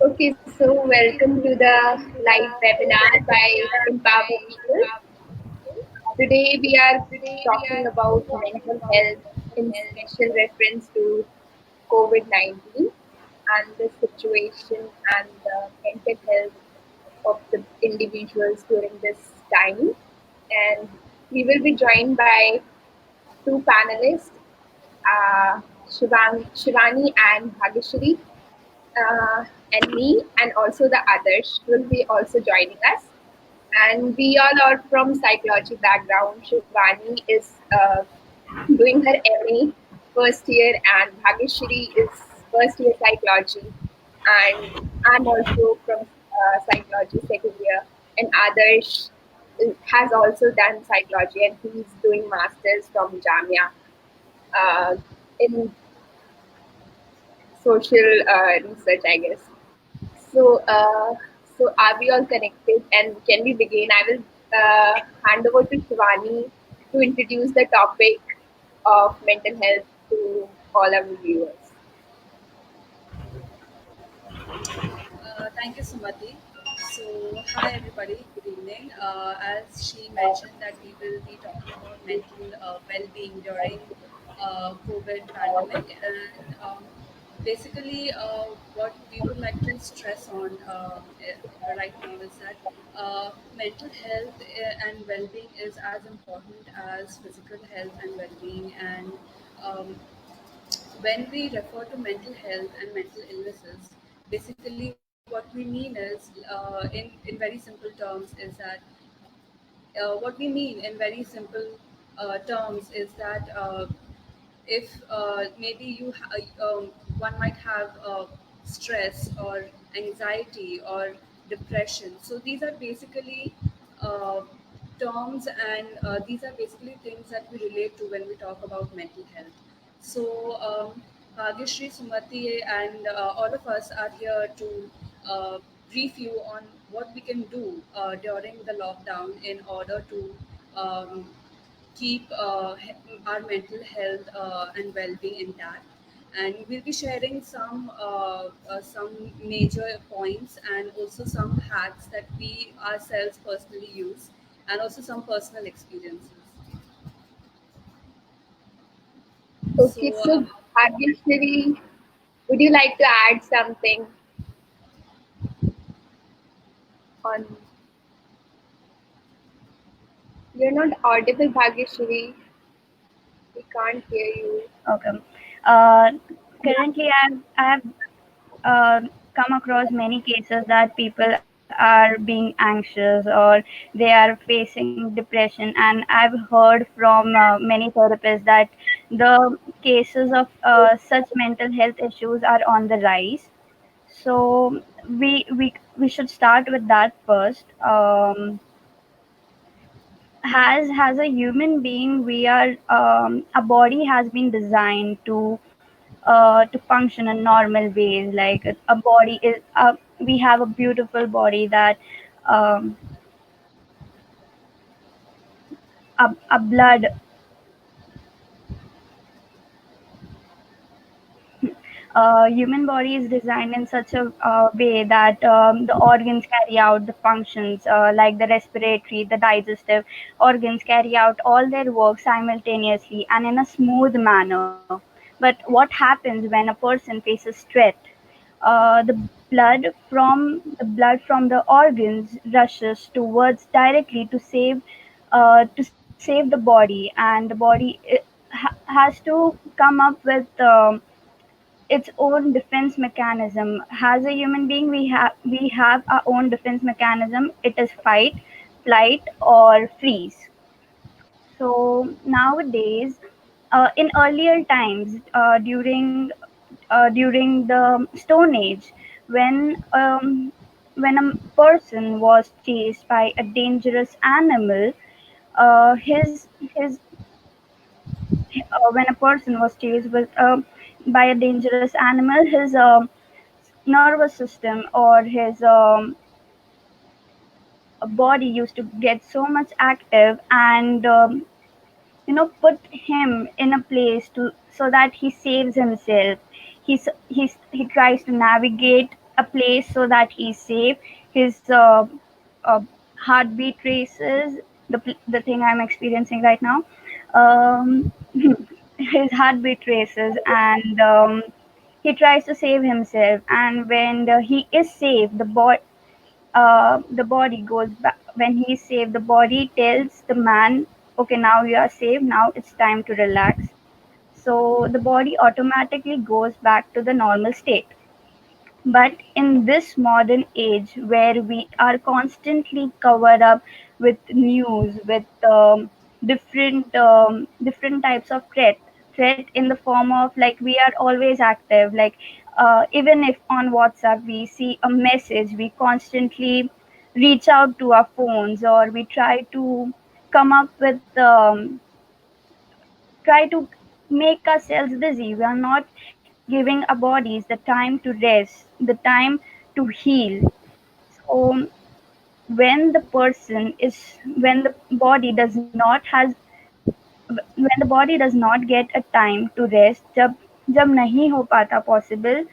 Okay, so welcome to the live webinar by Empower People. Today we are talking about mental health in special reference to COVID-19 and the situation and the mental health of the individuals during this time. And we will be joined by two panelists, Shivani and Bhageshwari, and me, and also the others will be also joining us. And we all are from psychology background. Shivani is doing her MA first year, and Bhageshwari is first year psychology, and I'm also from psychology second year, and Adarsh has also done psychology, and he's doing masters from Jamia uh, in social research, I guess. So, so are we all connected? And can we begin? I will hand over to Shivani to introduce the topic of mental health to all our viewers. Thank you, Sumati. So, hi everybody, good evening. As she mentioned that we will be talking about mental well-being during COVID pandemic, and basically, what we would like to stress on right now is that mental health and well-being is as important as physical health and well-being, and um, when we refer to mental health and mental illnesses, basically what we mean is, in very simple terms, is that what we mean in very simple terms is that if maybe one might have stress or anxiety or depression. So these are basically uh, terms, and these are basically things that we relate to when we talk about mental health. So Bhagyashree, Sumati, and all of us are here to brief you on what we can do during the lockdown in order to um, keep our mental health and well-being intact. And we'll be sharing some major points and also some hacks that we ourselves personally use, and also some personal experiences. Okay, So so Bhageshwari, would you like to add something on? You're not audible, Bhageshwari. We can't hear you. Okay. Uh, Currently, I have come across many cases that people are being anxious or they are facing depression, and I've heard from many therapists that the cases of such mental health issues are on the rise. So we should start with that first. Has a human being, we are a body has been designed to function in normal ways. Like a body is we have a beautiful body that um, a blood human body is designed in such a way that the organs carry out the functions, like the respiratory, the digestive organs carry out all their work simultaneously and in a smooth manner. But what happens when a person faces stress? The blood from the organs rushes towards directly to save the body, and the body has to come up with its own defense mechanism. As a human being, we have our own defense mechanism. It is fight, flight, or freeze. So nowadays, in earlier times, during the Stone Age, when um, when a person was chased by a dangerous animal, his when a person was chased by a dangerous animal, his nervous system or his body used to get so much active, and put him in a place to so that he saves himself. He tries to navigate a place so that he's safe. His uh, heartbeat races, the thing I'm experiencing right now. Um, his heartbeat races, and he tries to save himself. And when he is safe, the body goes back. When he is safe, the body tells the man, "Okay, now you are safe. Now it's time to relax." So the body automatically goes back to the normal state. But in this modern age where we are constantly covered up with news, with different types of threat in the form of, like, we are always active, like, even if on WhatsApp we see a message, we constantly reach out to our phones, or we come up with try to make ourselves busy. We are not giving our bodies the time to rest, the time to heal. So when the body does not has when the body does not get a time to rest, जब जब नहीं हो पाता possible,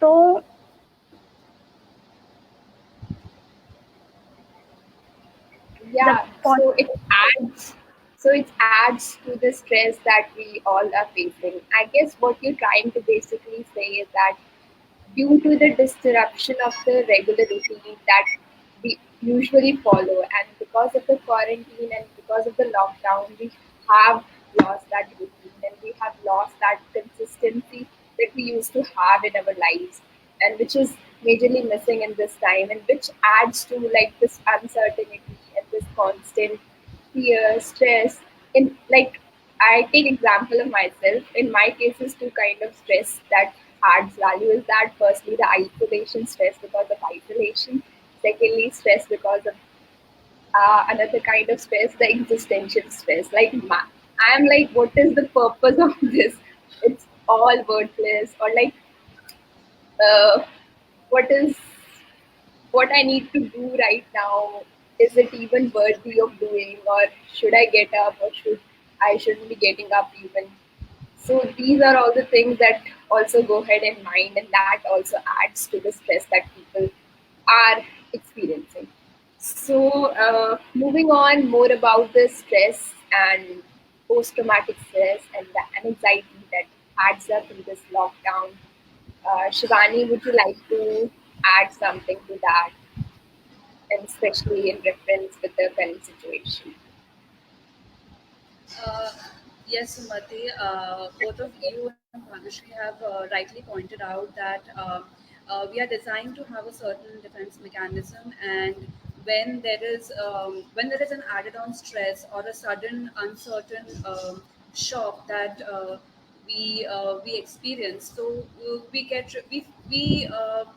तो the Yeah, it adds to the stress that we all are facing. I guess what you're trying to basically say is that due to the disruption of the regular routine that we usually follow, and because of the quarantine and because of the lockdown, we have lost that routine and we have lost that consistency that we used to have in our lives, and which is majorly missing in this time, and which adds to like this uncertainty and this constant fear, stress. In like, I take example of myself. In my cases, two kind of stress that adds value is that firstly the isolation stress because of isolation. Secondly, stress because of another kind of stress, the existential stress. Like I am like, what is the purpose of this? It's all worthless, or like, uh, what is what I need to do right now, is it even worthy of doing, or should I get up, or shouldn't be getting up even? So these are all the things that also go ahead in mind, and that also adds to the stress that people are experiencing. So moving on more about the stress and post-traumatic stress and the anxiety that adds up in this lockdown. Shivani, would you like to add something to that, and especially in reference with the current situation? Uh, yes, Sumati, both of you and Bhanushri have rightly pointed out that we are designed to have a certain defense mechanism, and when there is an added-on stress or a sudden uncertain shock that we experience, so we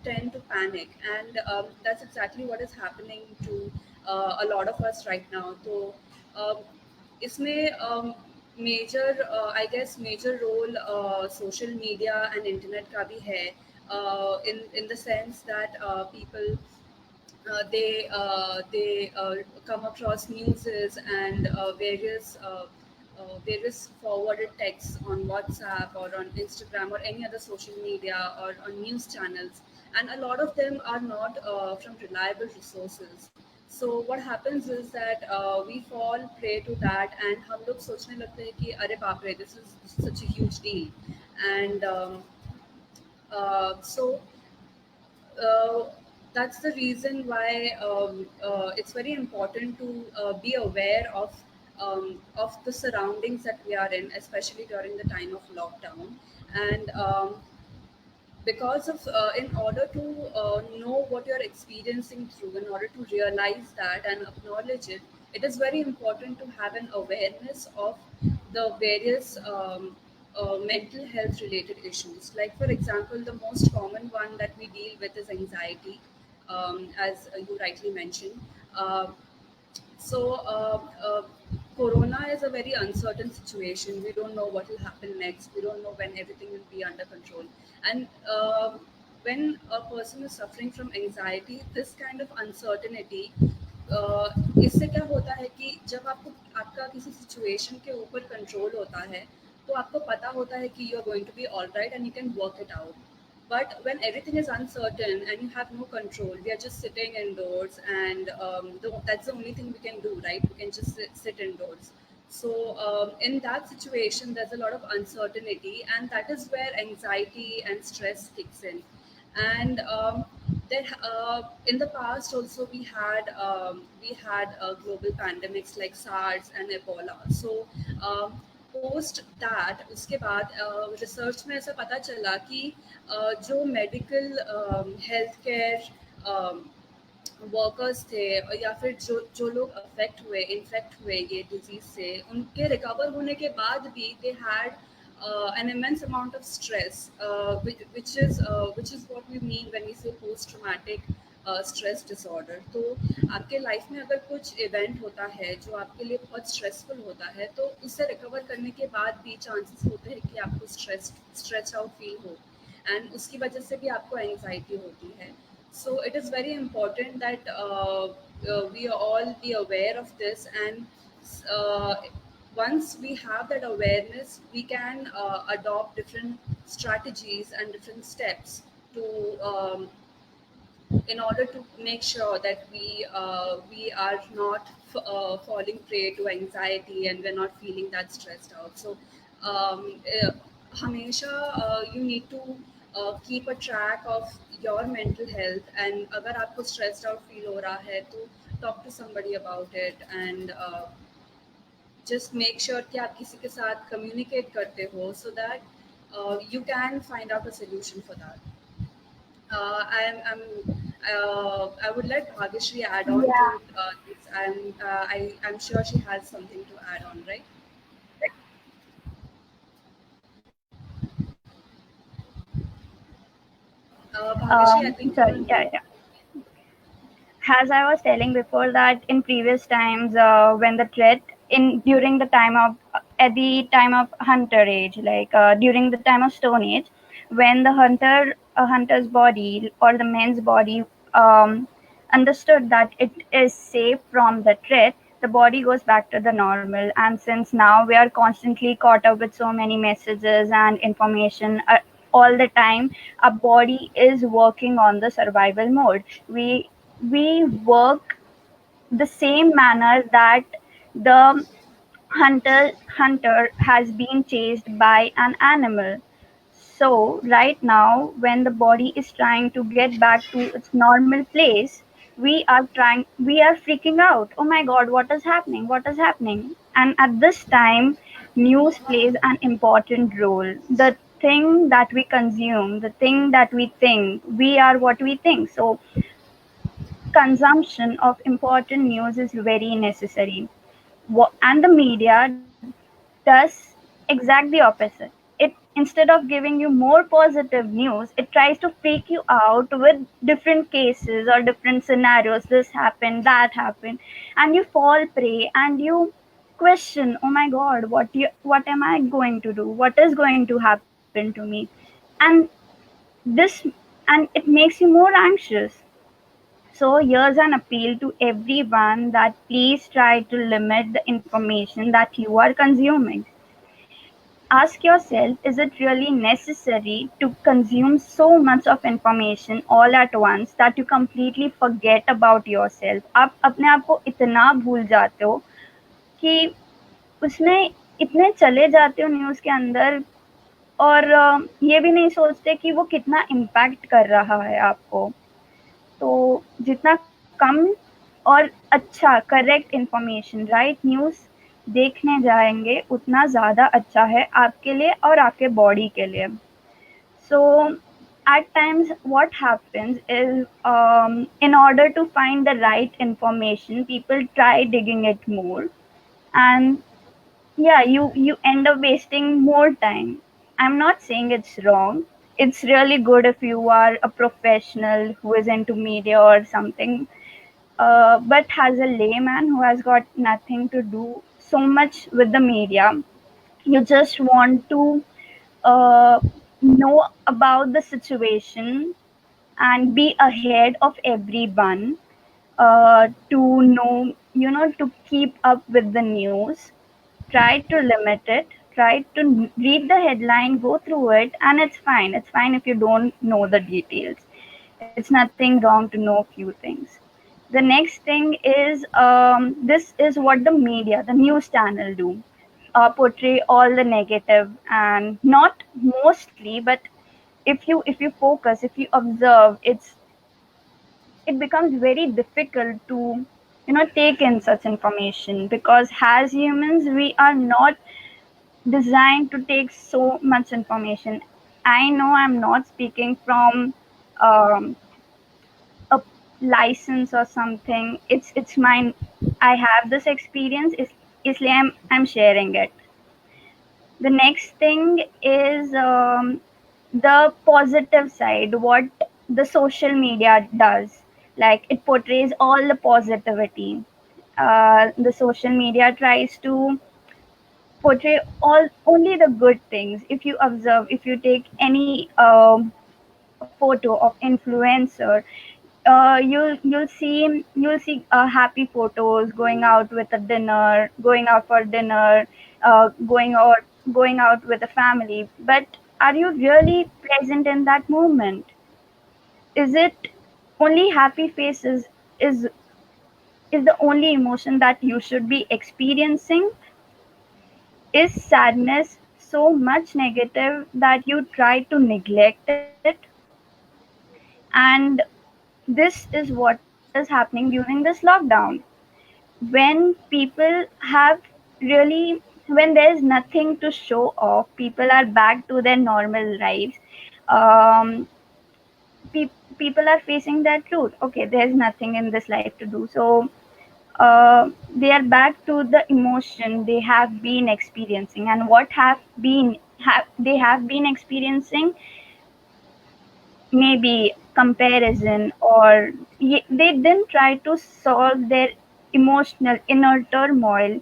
tend to panic, and that's exactly what is happening to a lot of us right now. So. Um, इसमें major I guess major role social media and internet का भी है in the sense that people they come across newses and various forwarded texts on WhatsApp or on Instagram or any other social media or on news channels, and a lot of them are not from reliable resources. So what happens is that we fall prey to that, and हम लोग सोचने लगते हैं कि अरे बाप रे, this is such a huge deal, and so uh, that's the reason why it's very important to be aware of the surroundings that we are in, especially during the time of lockdown. And because of in order to know what you're experiencing through, in order to realize that and acknowledge it, it is very important to have an awareness of the various mental health related issues. Like, for example, the most common one that we deal with is anxiety, as you rightly mentioned. So, Corona is a very uncertain situation. We don't know what will happen next. We don't know when everything will be under control. And when a person is suffering from anxiety, this kind of uncertainty, इससे क्या होता है कि जब आपको आपका किसी situation के ऊपर कंट्रोल होता है, तो आपको पता होता है कि you are going to be all right and you can work it out. But when everything is uncertain and you have no control, we are just sitting indoors, and that's the only thing we can do, right? We can just sit indoors. So in that situation, there's a lot of uncertainty, and that is where anxiety and stress kicks in. And there, in the past also we had global pandemics like SARS and Ebola. So post that उसके बाद research में ऐसा पता चला कि जो medical health care workers थे, या फिर जो लोग इन्फेक्ट हुए ये डिजीज से, उनके रिकवर होने के बाद भी they had an immense amount of stress, which is what we mean when we say post traumatic stress disorder. तो आपके लाइफ में अगर कुछ इवेंट होता है जो आपके लिए बहुत स्ट्रेसफुल होता है, तो उससे रिकवर करने के बाद भी चांसेस होते हैं कि आपको स्ट्रेच आउट फील हो, एंड उसकी वजह से भी आपको एंग्जाइटी होती है. So it is very important that we all be aware of this, and once we have that awareness, we can adopt different strategies and different steps to in order to make sure that we are not falling prey to anxiety, and we're not feeling that stressed out. So हमेशा you need to keep a track of your mental health, and अगर आपको stressed out feel हो रहा है तो talk to somebody about it, and just make sure कि आप किसी के साथ communicate करते हो, so that you can find out a solution for that. I would let Bhagyashree add on Yeah. to this, and I'm sure she has something to add on, right? Bhagyashree, I think you're Sorry. on Yeah, mute. yeah. As I was telling before that in previous times, when the threat in during the time of at the time of hunter age, like during the time of stone age, when the hunter's body or the man's body understood that it is safe from the threat, the body goes back to the normal. And since now we are constantly caught up with so many messages and information all the time, our body is working on the survival mode. We work the same manner that the hunter has been chased by an animal. So right now, when the body is trying to get back to its normal place, we are freaking out. Oh my god, what is happening? What is happening? And at this time, news plays an important role. The thing that we consume, the thing that we think, we are what we think. So consumption of important news is very necessary. And the media does exact the opposite. It, instead of giving you more positive news, it tries to freak you out with different cases or different scenarios. This happened, that happened, and you fall prey and you question, oh my god, what am I going to do? What is going to happen to me? And this and it makes you more anxious. So here's an appeal to everyone that please try to limit the information that you are consuming. Ask yourself, is it really necessary to consume so much of information all at once that you completely forget about yourself? आप अपने आप को इतना भूल जाते हो कि उसमें इतने चले जाते हो न्यूज़ के अंदर, और ये भी नहीं सोचते कि वो कितना इम्पैक्ट कर रहा है आपको. तो जितना कम और अच्छा करेक्ट इंफॉर्मेशन, राइट न्यूज़ देखने जाएंगे, उतना ज़्यादा अच्छा है आपके लिए और आपके बॉडी के लिए. So at times what happens is, in order to find the right information, people try digging it more, and yeah, you end up wasting more time. I'm not saying it's wrong. It's really good if you are a professional who is into media or something, but as a layman who has got nothing to do so much with the media, you just want to uh, know about the situation and be ahead of everyone, to know, to keep up with the news. Try to limit it. try to read the headline, go through it, and it's fine. It's fine if you don't know the details. It's nothing wrong to know few things. The next thing is, this is what the media, the news channel do, portray all the negative, and not mostly, but if you focus, if you observe, it becomes very difficult to take in such information, because as humans we are not designed to take so much information. I know I'm not speaking from um, a license or something. It's mine. I have this experience, is isliye I'm sharing it. The next thing is, the positive side, what the social media does. Like, it portrays all the positivity. The social media tries to portray all only the good things. If you observe, if you take any photo of influencer, you'll see happy photos, going out with a dinner, going out for dinner, going out with a family. But are you really present in that moment? Is it only happy faces? Is the only emotion that you should be experiencing? Is sadness so much negative that you try to neglect it? And this is what is happening during this lockdown. When people have really, when there's nothing to show off, people are back to their normal lives. um, People are facing that truth. Okay, there's nothing in this life to do, so they are back to the emotion they have been experiencing. And what they have been experiencing, maybe comparison, or they didn't try to solve their emotional inner turmoil,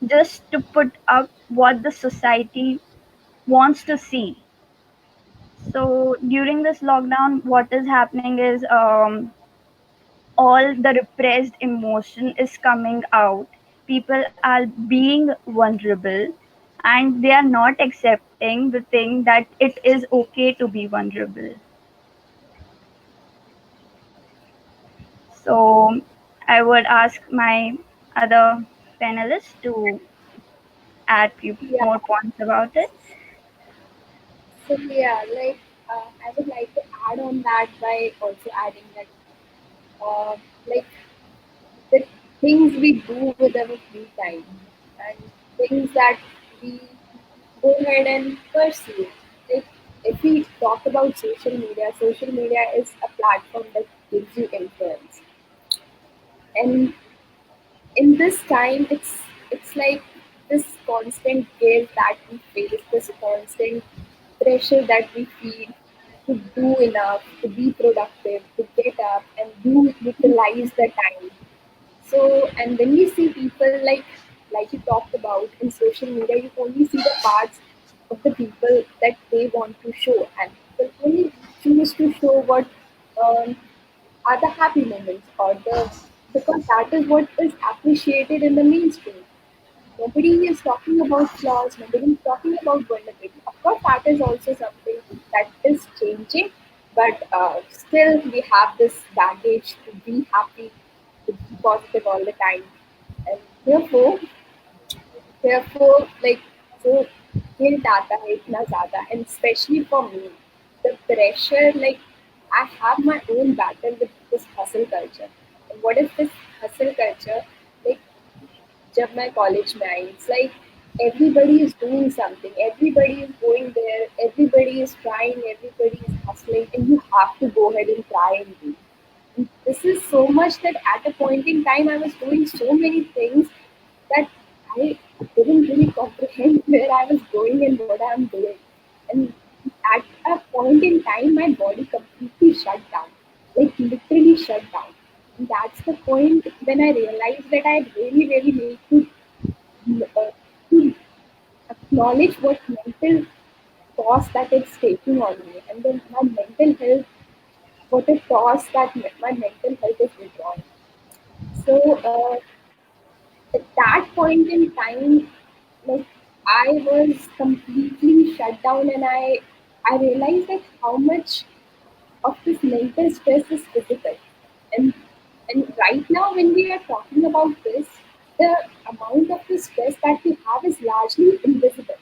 just to put up what the society wants to see. So during this lockdown, what is happening is, all the repressed emotion is coming out. People are being vulnerable, and they are not accepting the thing that it is okay to be vulnerable. So I would ask my other panelists to add few Yeah. more points about it. So yeah, I would like to add on that by also adding that uh, like the things we do with our free time and things that we go ahead and pursue. Like, if we talk about social media is a platform that gives you influence, and in this time, it's like this constant guilt that we face, this constant pressure that we feel to do enough, to be productive, to get up and do utilize the time. So, and when we see people like you talked about in social media, you only see the parts of the people that they want to show, and people only choose to show what um, are the happy moments, or the because that is what is appreciated in the mainstream. Nobody is talking about flaws. Nobody is talking about vulnerability. Of course, that is also something that is changing, but still we have this baggage to be happy, to be positive all the time, and therefore, like, जो guilt आता है इतना ज़्यादा, and especially for me, the pressure, like, I have my own battle with this hustle culture. And what is this hustle culture? Like, जब मैं college में आई, it's like everybody is doing something, everybody is going there, everybody is trying, everybody is hustling, and you have to go ahead and try and do. And this is so much that at a point in time I was doing so many things that I didn't really comprehend where I was going and what I'm doing. And at a point in time, my body completely shut down, like literally shut down. And that's the point when I realized that I really, really need to acknowledge what mental cost that it's taking on me, and then my mental health, what a cost that my mental health is withdrawing. So at that point in time, like, I was completely shut down, and I realized that how much of this mental stress is physical. And and right now when we are talking about this, the amount of the stress that we have is largely invisible.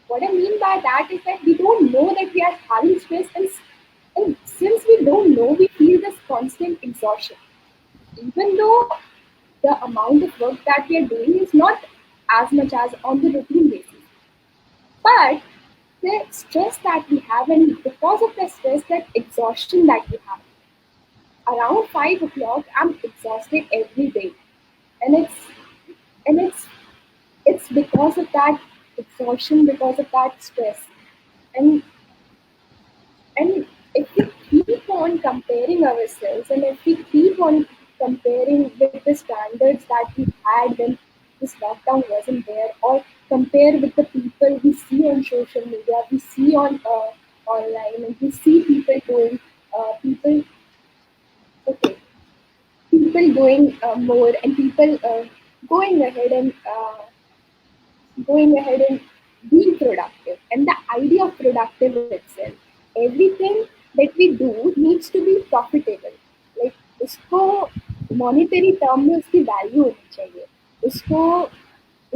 What I mean by that is that we don't know that we are having stress, and since we don't know, we feel this constant exhaustion. Even though the amount of work that we are doing is not as much as on the routine basis. But the stress that we have, and because of the stress, that exhaustion that we have, around 5 o'clock, I'm exhausted every day, and it's because of that exhaustion, because of that stress, and and if we keep on comparing ourselves, and if we keep on comparing with the standards that we had when this lockdown wasn't there, or compare with the people we see on social media, we see on online, and we see people doing people okay people doing more, and people going ahead and going ahead and being productive, and the idea of productive in itself, everything that we do needs to be profitable. like उसको monetary term में उसकी value होनी चाहिए, उसको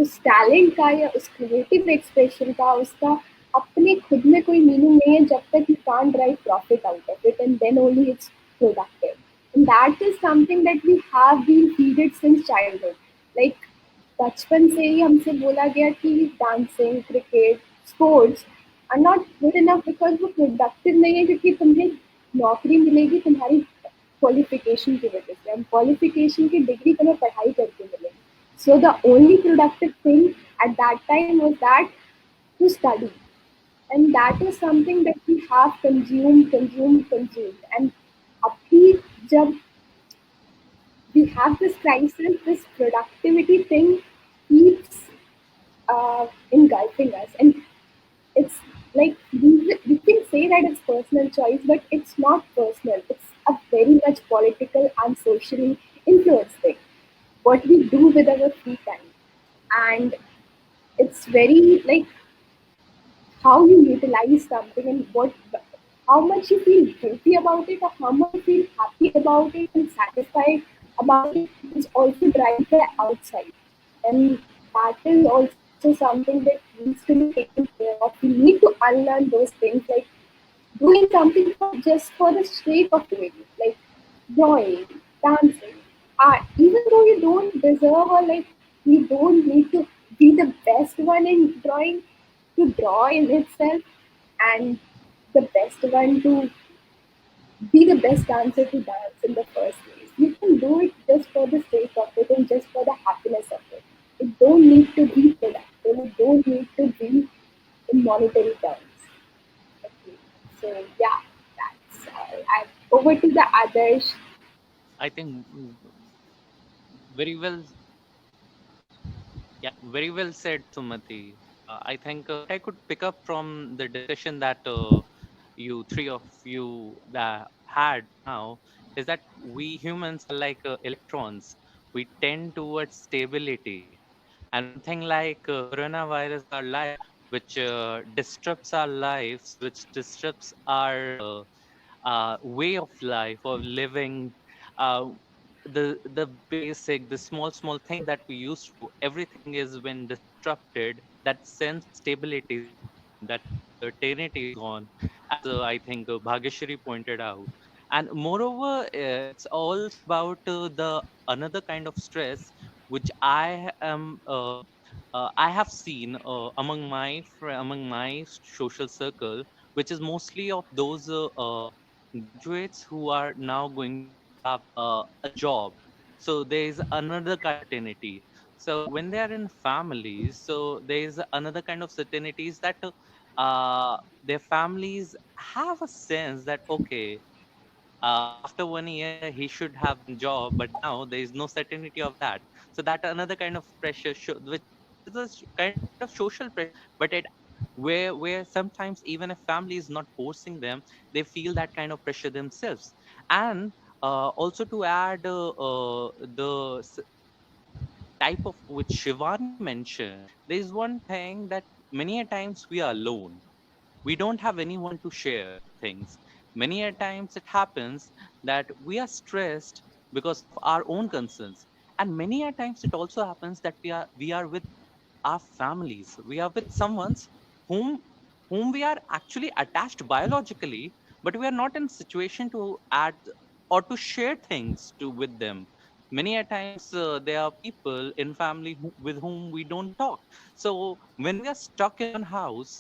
उस talent का या उस क्रिएटिव एक्सप्रेशन का उसका अपने खुद में कोई मीनिंग नहीं है जब तक you can't drive profit out of it, and then only it's productive. And that is something that we have been feeded since childhood. Like बचपन से ही हमसे बोला गया कि dancing, cricket, sports are not good enough because वो productive नहीं है, क्योंकि तुम्हें नौकरी मिलेगी तुम्हारी क्वालिफिकेशन की वजह से, हम क्वालिफिकेशन की डिग्री तुम्हें पढ़ाई करके मिलेगी. So the only productive thing at that time was that to study, and that is something that we have consumed. And abhi jab we have this crisis, this productivity thing keeps engulfing us, and it's like we can say that it's personal choice, but it's not personal. It's a very much political and socially influenced thing. What we do with our free time, and it's very like how you utilize something, and what how much you feel guilty about it, or how much you feel happy about it and satisfied about it, is also drives the outside. And that is also something that needs to be taken care of. We need to unlearn those things, like doing something just for the sake of doing it, like drawing, dancing, art, even though you don't deserve, or like you don't need to be the best one in drawing to draw in itself, and the best one to be the best dancer to dance in the first place. You can do it just for the sake of it and just for the happiness of it. It don't need to be productive. It don't need to be in monetary terms. Okay. So yeah, that's all. Over to the others. I think very well, yeah, very well said, Sumati. I think what I could pick up from the discussion that you three of you that had now is that we humans are like electrons. We tend towards stability, and one thing like coronavirus, our life, which disrupts our lives, which disrupts our way of life of living, uh, the basic, the small thing that we used to, everything is been disrupted. That sense of stability is gone, that certainty is gone, as I think Bhageshwari pointed out. And moreover, it's also about the another kind of stress which I have seen among my social circle, which is mostly of those graduates who are now going to have a job. So there is another kind of certainty. So when they are in families, so there is another kind of certainties that their families have a sense that okay, after 1 year he should have a job, but now there is no certainty of that. So that another kind of pressure, which is a kind of social pressure, but it where sometimes even if family is not forcing them, they feel that kind of pressure themselves. And also to add the type of which Shivani mentioned, there is one thing that many a times we are alone. We don't have anyone to share things. Many a times it happens that we are stressed because of our own concerns, and many a times it also happens that we are with our families. We are with someone's whom whom we are actually attached biologically, but we are not in situation to add or to share things to with them. Many a times there are people in family with whom we don't talk. So when we are stuck in one house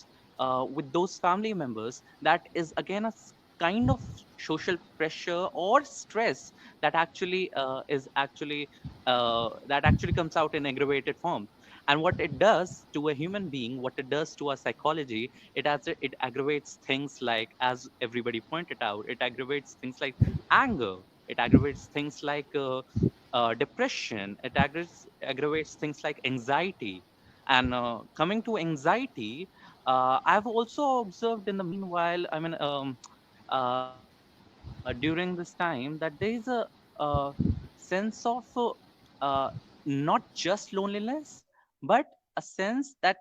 with those family members, that is again kind of social pressure or stress that actually that actually comes out in aggravated form. And what it does to a human being, what it does to our psychology, it aggravates things like, as everybody pointed out, it aggravates things like anger, it aggravates things like depression, it aggravates things like anxiety. And coming to anxiety, I've also observed in the meanwhile, I mean, during this time, that there is a sense of not just loneliness, but a sense that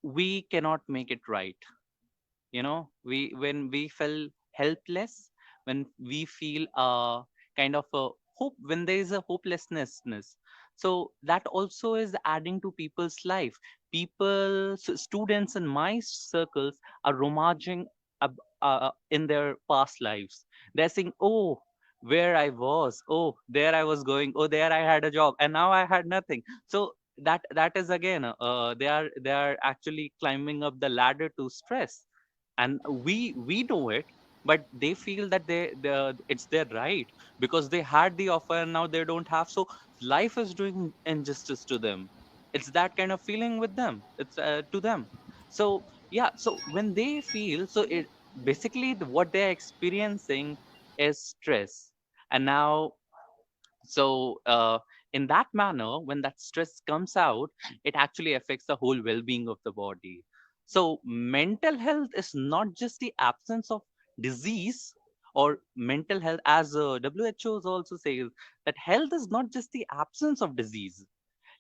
we cannot make it right. We when we feel helpless, when we feel kind of a hope, when there is a hopelessness, so that also is adding to people's life. Students in my circles are rummaging in their past lives. They're saying, oh, where I was, oh, there I was going, oh, there I had a job, and now I had nothing. So that is again, they are actually climbing up the ladder to stress. And we know it, but they feel that it's their right, because they had the offer and now they don't have. So life is doing injustice to them. It's that kind of feeling with them, it's to them. So yeah, so when they feel, so it basically what they're experiencing is stress. And now, so in that manner, when that stress comes out, it actually affects the whole well-being of the body. So mental health is not just the absence of disease, or mental health, as WHO also says, that health is not just the absence of disease.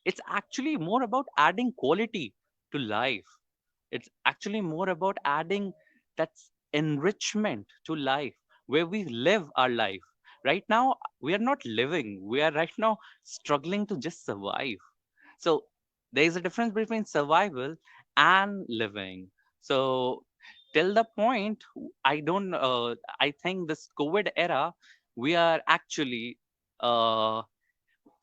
It's actually more about adding quality to life. It's actually more about adding that enrichment to life, where we live our life. Right now, we are not living. We are right now struggling to just survive. So there is a difference between survival and living. So till the point, I think this COVID era, we are actually uh,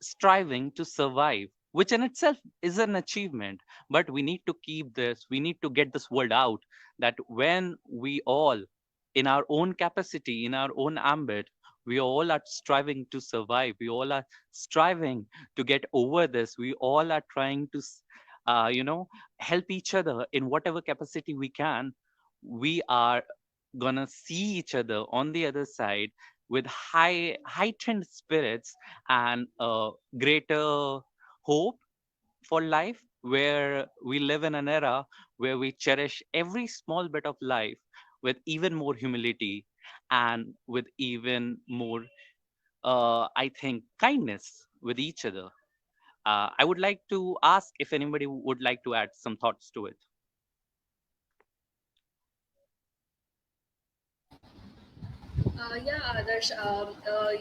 striving to survive, which in itself is an achievement. But we need to keep this, we need to get this word out, that when we all, in our own capacity, in our own ambit, we all are striving to survive, we all are striving to get over this, we all are trying to help each other in whatever capacity we can. We are gonna see each other on the other side with heightened spirits and greater hope for life, where we live in an era where we cherish every small bit of life with even more humility and with even more, I think, kindness with each other. I would like to ask if anybody would like to add some thoughts to it. Yeah, Adarsh,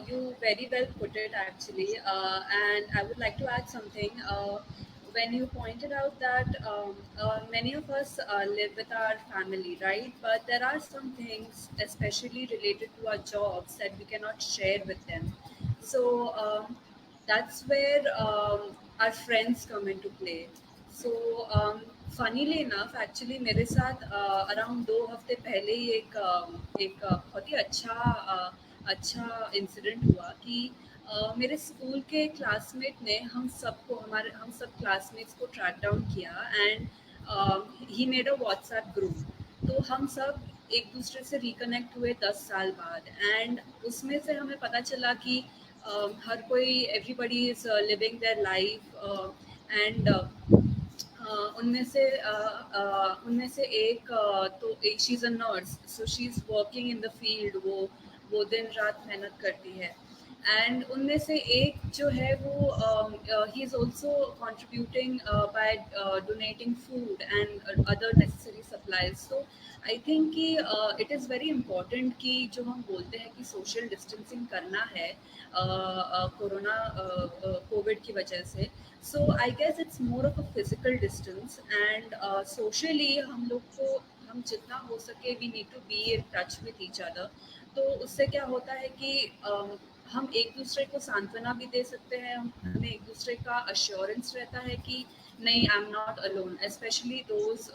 you very well put it actually. And I would like to add something. When you pointed out that many of us live with our family, right? But there are some things, especially related to our jobs, that we cannot share with them. So that's where our friends come into play. So funnily enough actually मेरे साथ around 2 हफ्ते पहले ही एक बहुत ही अच्छा incident हुआ कि मेरे स्कूल के क्लासमेट ने हम सब क्लासमेट्स को ट्रैक डाउन किया and he made a WhatsApp group तो हम सब एक दूसरे से रिकनेक्ट हुए 10 साल बाद एंड उसमें से हमें पता चला कि हर कोई everybody is living their life and उनमें से एक तो एक she is a nurse so she is working in the field वो दिन रात मेहनत करती है एंड उनमें से एक जो है वो ही is also contributing by donating food and other necessary supplies. So I think कि इट इज़ वेरी इम्पॉर्टेंट कि जो हम बोलते हैं कि सोशल डिस्टेंसिंग करना है कोरोना कोविड की वजह से. So I guess it's more of a physical distance and socially हम लोग को हम जितना हो सके we need to be in touch with each other. तो उससे क्या होता है कि हम एक दूसरे को सांत्वना भी दे सकते हैं. हमें एक दूसरे का अश्योरेंस रहता है कि नहीं, I am not alone, specially those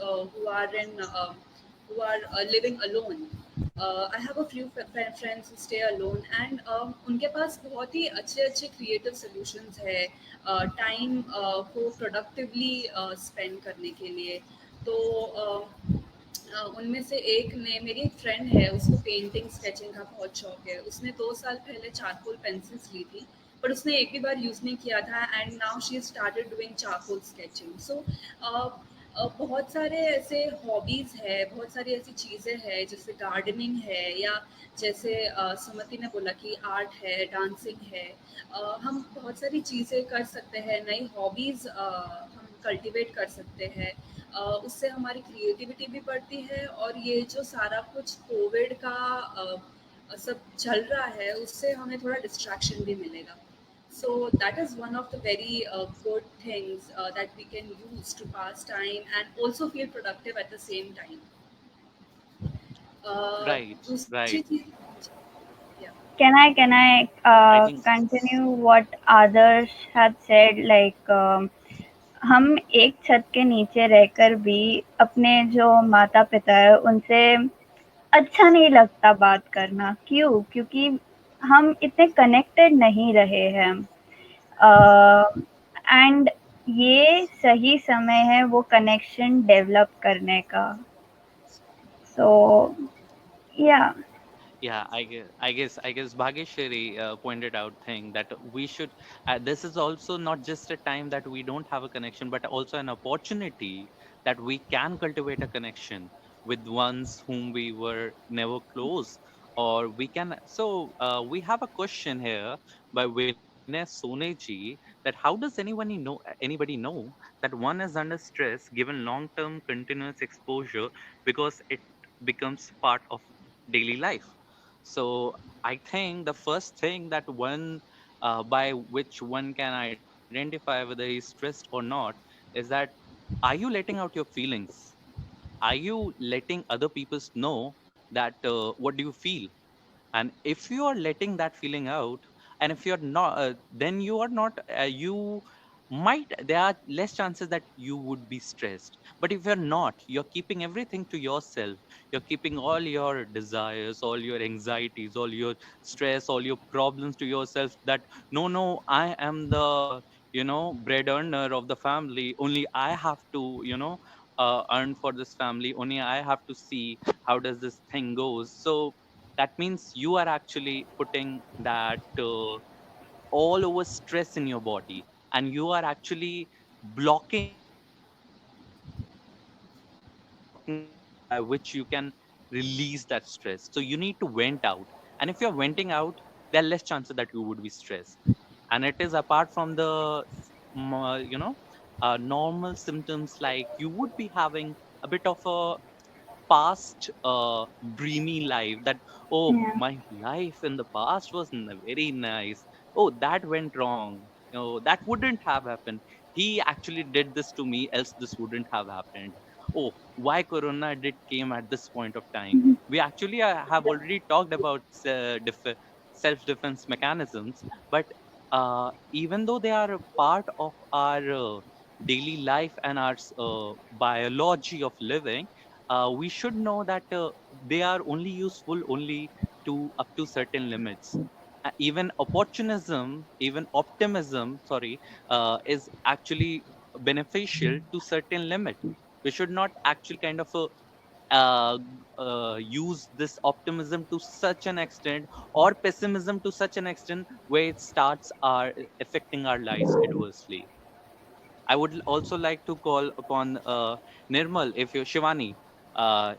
who are living alone. I have a few friends who stay alone and उनके पास बहुत ही अच्छे अच्छे क्रिएटिव सॉल्यूशंस है टाइम को प्रोडक्टिवली स्पेंड करने के लिए. तो उनमें से एक ने, मेरी एक फ्रेंड है, उसको पेंटिंग स्केचिंग का बहुत शौक है. उसने 2 साल पहले चारकोल पेंसिल्स ली थी पर उसने एक भी बार यूज़ नहीं किया था and now she started doing charcoal sketching. So बहुत सारे ऐसे हॉबीज़ है, बहुत सारी ऐसी चीज़ें हैं जैसे गार्डनिंग है या जैसे सुमति ने बोला कि आर्ट है, डांसिंग है. हम बहुत सारी चीज़ें कर सकते हैं, नई हॉबीज़ हम कल्टीवेट कर सकते हैं. उससे हमारी क्रिएटिविटी भी बढ़ती है और ये जो सारा कुछ कोविड का सब चल रहा है उससे हमें थोड़ा डिस्ट्रैक्शन भी मिलेगा. So that is one of the very good things that we can use to pass time and also feel productive at the same time. Right, दूसरी right. चीज, yeah. Can I I think continue what others had said? Like हम एक छत के नीचे रहकर भी अपने जो माता पिता है उनसे अच्छा नहीं लगता बात करना. क्यों? क्योंकि हम इतने कनेक्टेड नहीं रहे हैं. एंड ये सही समय है वो कनेक्शन डेवलप करने का. सो या. yeah, I guess Bhageshwari pointed out thing that we should. This is also not just a time that we don't have a connection, but also an opportunity that we can cultivate a connection with ones whom we were never close, or we can. So we have a question here by Vinay Soneji that how does anybody know that one is under stress given long-term continuous exposure because it becomes part of daily life. So I think the first thing that one by which one can identify whether he's stressed or not is that, are you letting out your feelings? Are you letting other people know that what do you feel? And if you are letting that feeling out, and if you're not, then you are not, you might, there are less chances that you would be stressed. But if you're not, you're keeping everything to yourself, you're keeping all your desires, all your anxieties, all your stress, all your problems to yourself, that no, no, I am the, bread earner of the family, only I have to, earn for this family, only I have to see how does this thing goes. So that means you are actually putting that all over stress in your body, and you are actually blocking blocking the way by which you can release that stress. So you need to vent out, and if you're venting out, there are less chances that you would be stressed. And it is apart from the normal symptoms, like you would be having a bit of a past dreamy life, that oh, Yeah. my life in the past was very nice, oh, that went wrong, that wouldn't have happened, he actually did this to me, else this wouldn't have happened, oh, why corona did came at this point of time. Mhm. We actually have already talked about self defense mechanisms, but even though they are a part of our daily life and our biology of living, we should know that they are only useful only to up to certain limits. Even optimism, sorry, is actually beneficial to certain limit. We should not actually kind of use this optimism to such an extent, or pessimism to such an extent where it starts affecting our lives adversely. I would also like to call upon Nirmal, if you, Shivani,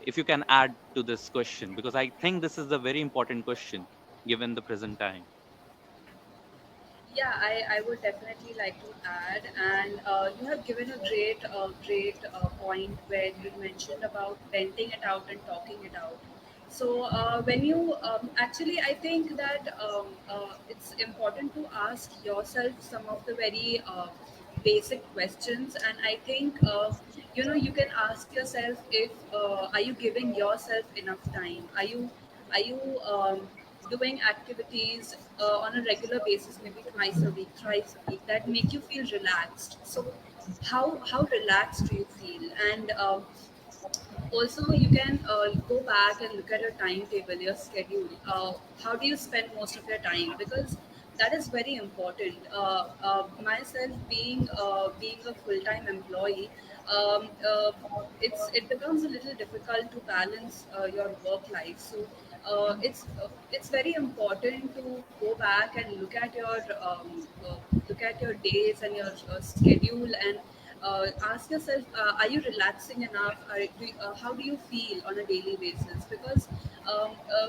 if you can add to this question, because I think this is a very important question given the present time. Yeah, I would definitely like to add, and you have given a great point where you mentioned about venting it out and talking it out. So when you actually, I think that it's important to ask yourself some of the very basic questions, and I think you can ask yourself if are you giving yourself enough time? Are you doing activities on a regular basis, maybe twice a week, thrice a week, that make you feel relaxed? So how relaxed do you feel? And also you can go back and look at your timetable, your schedule. How do you spend most of your time? Because that is very important. Myself being a full-time employee, it becomes a little difficult to balance your work life. So it's very important to go back and look at your days and your schedule, and ask yourself, are you relaxing enough? How do you feel on a daily basis? Because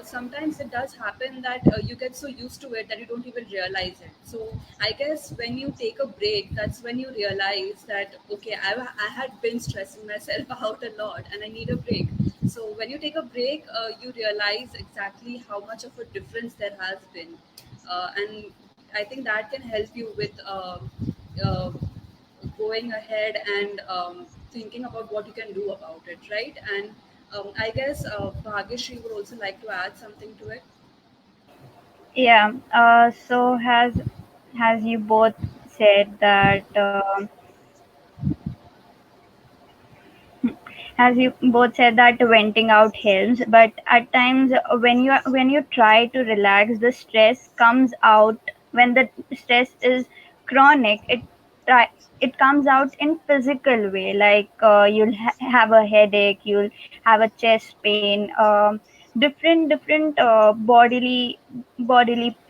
sometimes it does happen that you get so used to it that you don't even realize it. So I guess when you take a break, that's when you realize that, okay, I had been stressing myself out a lot and I need a break. So when you take a break, you realize exactly how much of a difference there has been. And I think that can help you with uh, going ahead and thinking about what you can do about it, right? And I guess Bhagyashree would also like to add something to it. Yeah. So has you both said that as you both said that venting out helps, but at times when you try to relax, the stress comes out. When the stress is chronic, try it comes out in physical way, like you'll have a headache, you'll have a chest pain, different bodily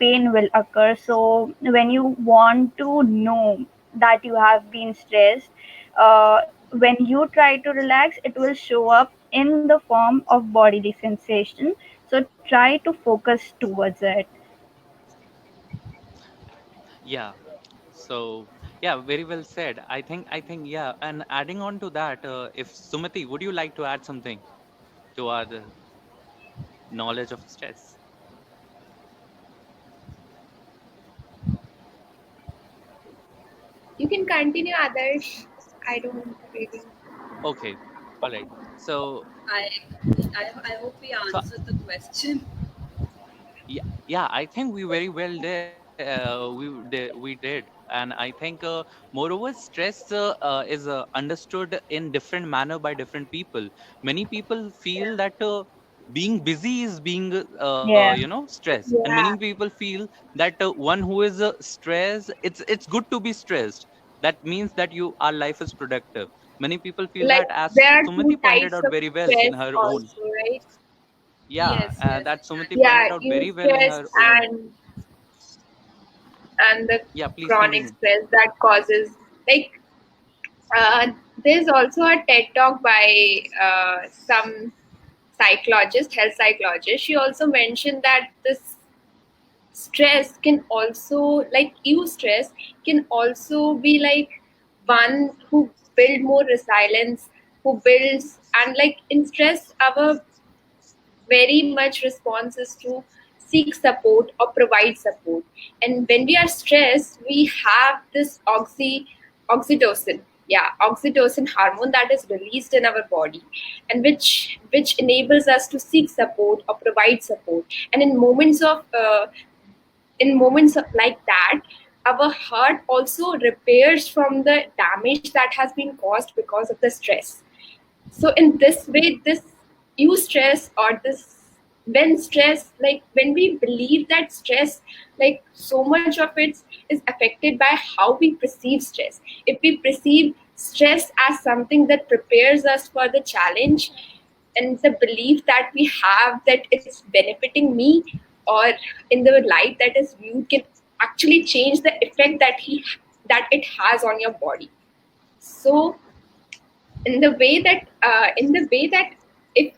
pain will occur. So when you want to know that you have been stressed, when you try to relax, it will show up in the form of bodily sensation. So try to focus towards it. Yeah. So yeah, very well said. I think yeah, and adding on to that, if Sumati, would you like to add something to our knowledge of stress? You can continue, others. I don't really. Okay, all right. So I hope we so answered the question. yeah, I think we very well did. We did, and I think moreover, stress is understood in different manner by different people. Many people feel that being busy is being Yeah. stress, and many Yeah, people feel that one who is stressed, it's good to be stressed. That means that our life is productive. Many people feel like that, as there are two Sumati pointed types out of very well in stress her own. also, right? Yeah, Yes, yes, that Sumati exactly. Yeah, pointed out you very well in stress her own. and the Yeah, please chronic continue. stress that causes, like, there's also a TED talk by some psychologist, health psychologist. She also mentioned that this stress can also, like, stress can also be like one who build more resilience, who builds, and like in stress our very much responses to seek support or provide support. And when we are stressed, we have this oxytocin, yeah, oxytocin hormone that is released in our body, and which enables us to seek support or provide support. And in moments like that, our heart also repairs from the damage that has been caused because of the stress. So in this way, this stress, or this, when stress, like when we believe that stress, like so much of it is affected by how we perceive stress. If we perceive stress as something that prepares us for the challenge, and the belief that we have that it's benefiting me, or in the light that is viewed, can actually change the effect that it has on your body. So in the way that if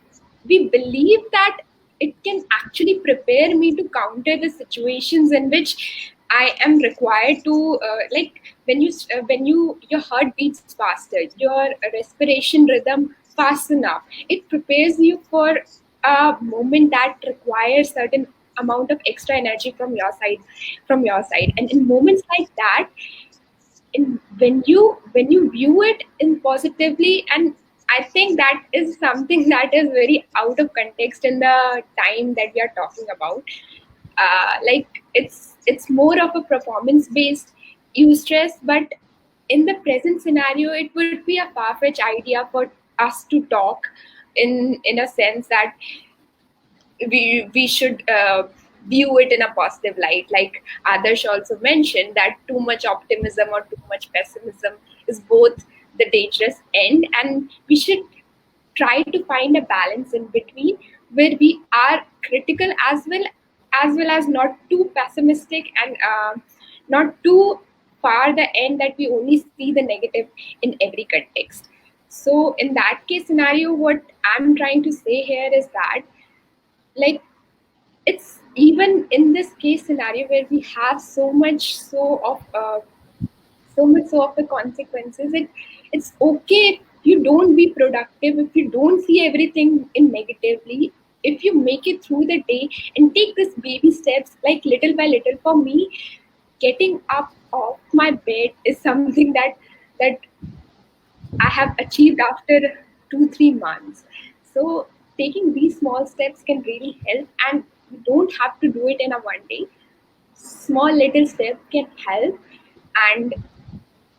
we believe that it can actually prepare me to counter the situations in which I am required to like when you your heart beats faster, your respiration rhythm fast enough. It prepares you for a moment that requires certain amount of extra energy from your side. And in moments like that, when you view it in positively, and I think that is something that is very out of context in the time that we are talking about. Like it's more of a performance based eustress, but in the present scenario it would be a far-fetched idea for us to talk in a sense that we should view it in a positive light. Like Adarsh also mentioned, that too much optimism or too much pessimism is both the dangerous end, and we should try to find a balance in between, where we are critical as well as not too pessimistic, and not too far the end that we only see the negative in every context. So in that case scenario, what I'm trying to say here is that, like, it's even in this case scenario where we have so much of the consequences, it's okay if you don't be productive, if you don't see everything in negatively, if you make it through the day and take this baby steps, like little by little. For me, getting up off my bed is something that I have achieved after 2-3 months. So taking these small steps can really help, and you don't have to do it in a one day. Small little steps can help, and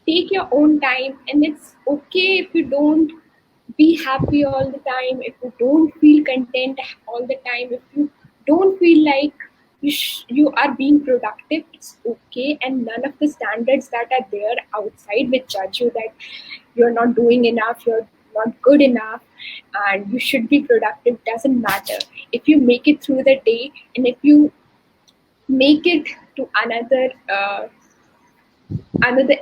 take your own time. And it's okay if you don't be happy all the time, if you don't feel content all the time, if you don't feel like you are being productive. It's okay, and none of the standards that are there outside will judge you that you're not doing enough, you're not good enough, and you should be productive. Doesn't matter if you make it through the day, and if you make it to another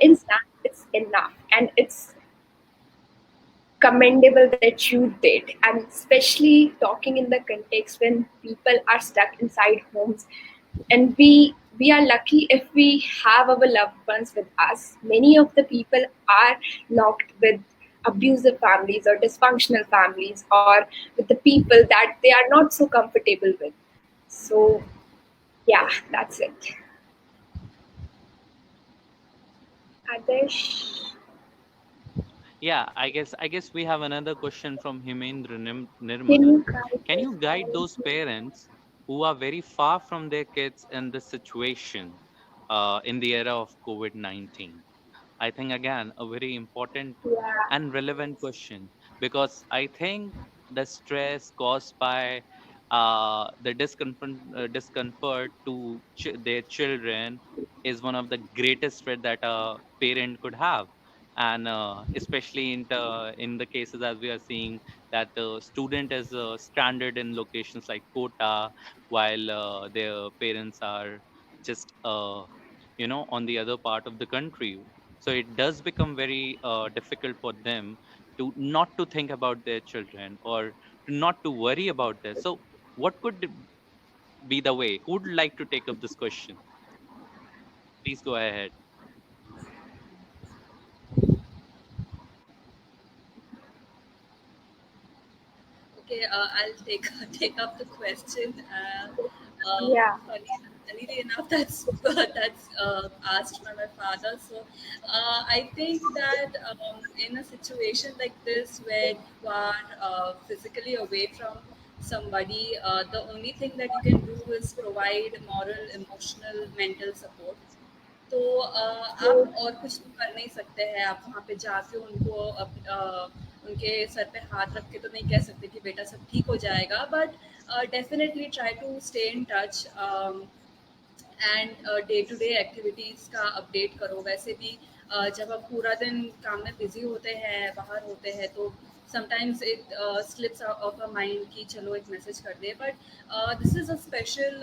instant, it's enough, and it's commendable that you did. And especially talking in the context when people are stuck inside homes, and we are lucky if we have our loved ones with us. Many of the people are locked with abusive families or dysfunctional families, or with the people that they are not so comfortable with. So yeah, that's it. Adesh, Yeah, I guess we have another question from Himendra can Nirmal. you guide Can us you guide all? those parents who are very far from their kids in this situation, in the era of COVID-19? I think again a very important Yeah. and relevant question, because I think the stress caused by the discomfort to their children is one of the greatest threat that a parent could have. And especially in the cases as we are seeing that the student is stranded in locations like Kota, while their parents are just on the other part of the country. So it does become very difficult for them to not to think about their children, or to not to worry about this. So what could be the way? Who would like to take up this question? Please go ahead. Okay, I'll take take up the question. Yeah. Funnily enough, that's that's asked by my father. So I think that in a situation like this, where you are physically away from somebody, the only thing that you can do is provide moral, emotional, mental support. तो आप और कुछ तो कर नहीं सकते हैं। आप वहाँ पे जाके उनको उनके सर पे हाथ रख के तो नहीं कह सकते कि बेटा सब ठीक हो जाएगा, but definitely try to stay in touch and day to day activities का अपडेट करो। वैसे भी जब हम पूरा दिन काम में बिजी होते हैं, बाहर होते हैं, तो sometimes it slips of a mind कि चलो एक मैसेज कर दे, but this is a special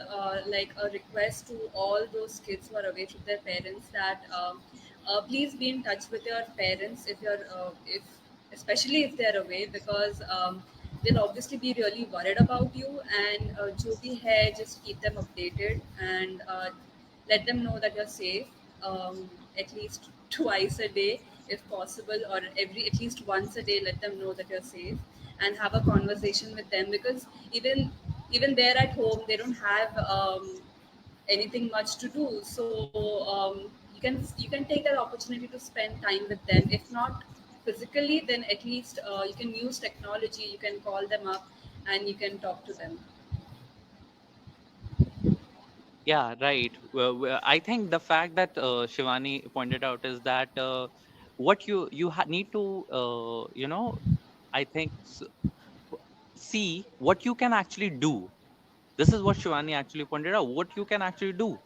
like a request to all those kids who are away from their parents, that please be in touch with your parents if you're if especially if they're away, because they'll obviously be really worried about you, and jo bhi hai, just keep them updated, and let them know that you're safe, at least twice a day if possible, or every at least once a day let them know that you're safe, and have a conversation with them, because even they're at home, they don't have anything much to do. So you can take that opportunity to spend time with them, if not physically, then at least you can use technology, you can call them up and you can talk to them. Yeah, right. I think the fact that Shivani pointed out is that what you need to I think see what you can actually do. This is what Shivani actually pointed out. What you can actually do.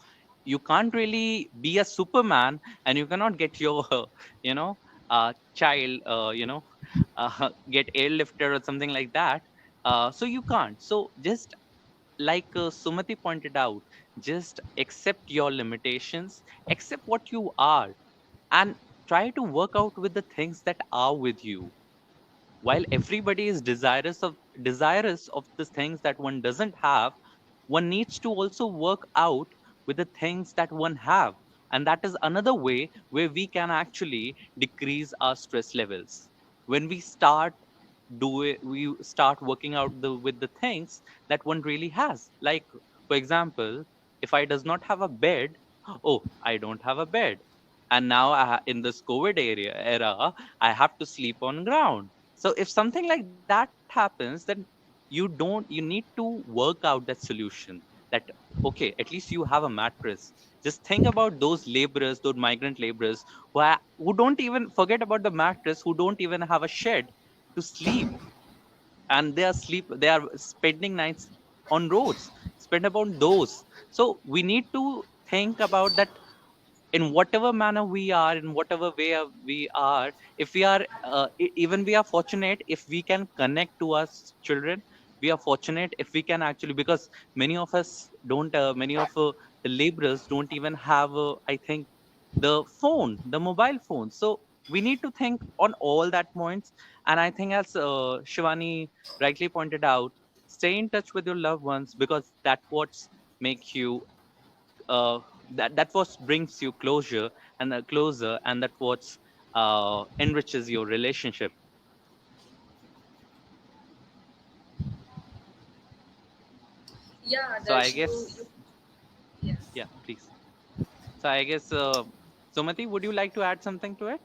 You can't really be a Superman, and you cannot get your child get airlifted or something like that. So you can't. So just like Sumati pointed out, just accept your limitations, accept what you are, and try to work out with the things that are with you. While everybody is desirous of the things that one doesn't have, one needs to also work out with the things that one have. And that is another way where we can actually decrease our stress levels. When we start working out with the things that one really has. Like, for example, if I does not have a bed, oh, I don't have a bed. And now in this COVID era, I have to sleep on ground. So if something like that happens, then you need to work out that solution. That, okay, at least you have a mattress. Just think about those laborers, those migrant laborers who don't even forget about the mattress, who don't even have a shed to sleep, and they are spending nights on roads. Spend upon those. So we need to think about that in whatever manner we are, in whatever way we are. If we are even we are fortunate if we can connect to us children. We are fortunate if we can actually, because many of us don't many of the laborers don't even have I think the mobile phone. So we need to think on all that points. And I think, as Shivani rightly pointed out, stay in touch with your loved ones, because that what's make you uh, that what brings you closer, and that what enriches your relationship. Yeah, So I there's you guess, yes. yeah, please. So I guess, Sumati, would you like to add something to it?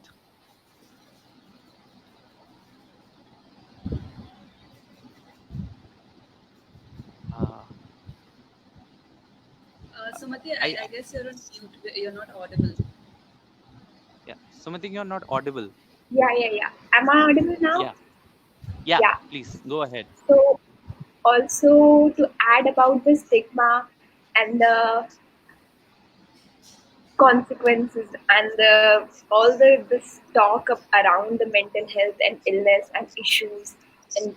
uh, Sumati, I I guess you're on mute, you're not audible. Yeah, Sumati, you're not audible. Yeah, yeah, yeah. Am I audible now? Yeah, yeah, Yeah. please go ahead. So, also to add about the stigma and the consequences and all this talk around the mental health and illness and issues, and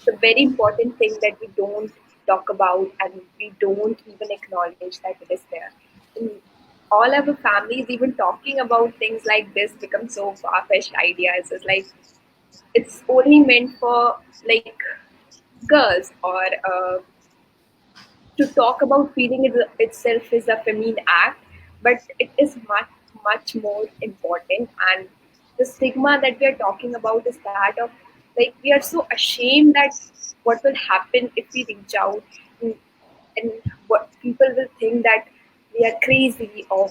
the very important thing that we don't talk about and we don't even acknowledge that it is there in all our families. Even talking about things like this becomes so far-fetched ideas. It's like it's only meant for like girls, or to talk about feeling itself is a feminine act, but it is much more important. And the stigma that we are talking about is that of like we are so ashamed that what will happen if we reach out, and, and what people will think that we are crazy, or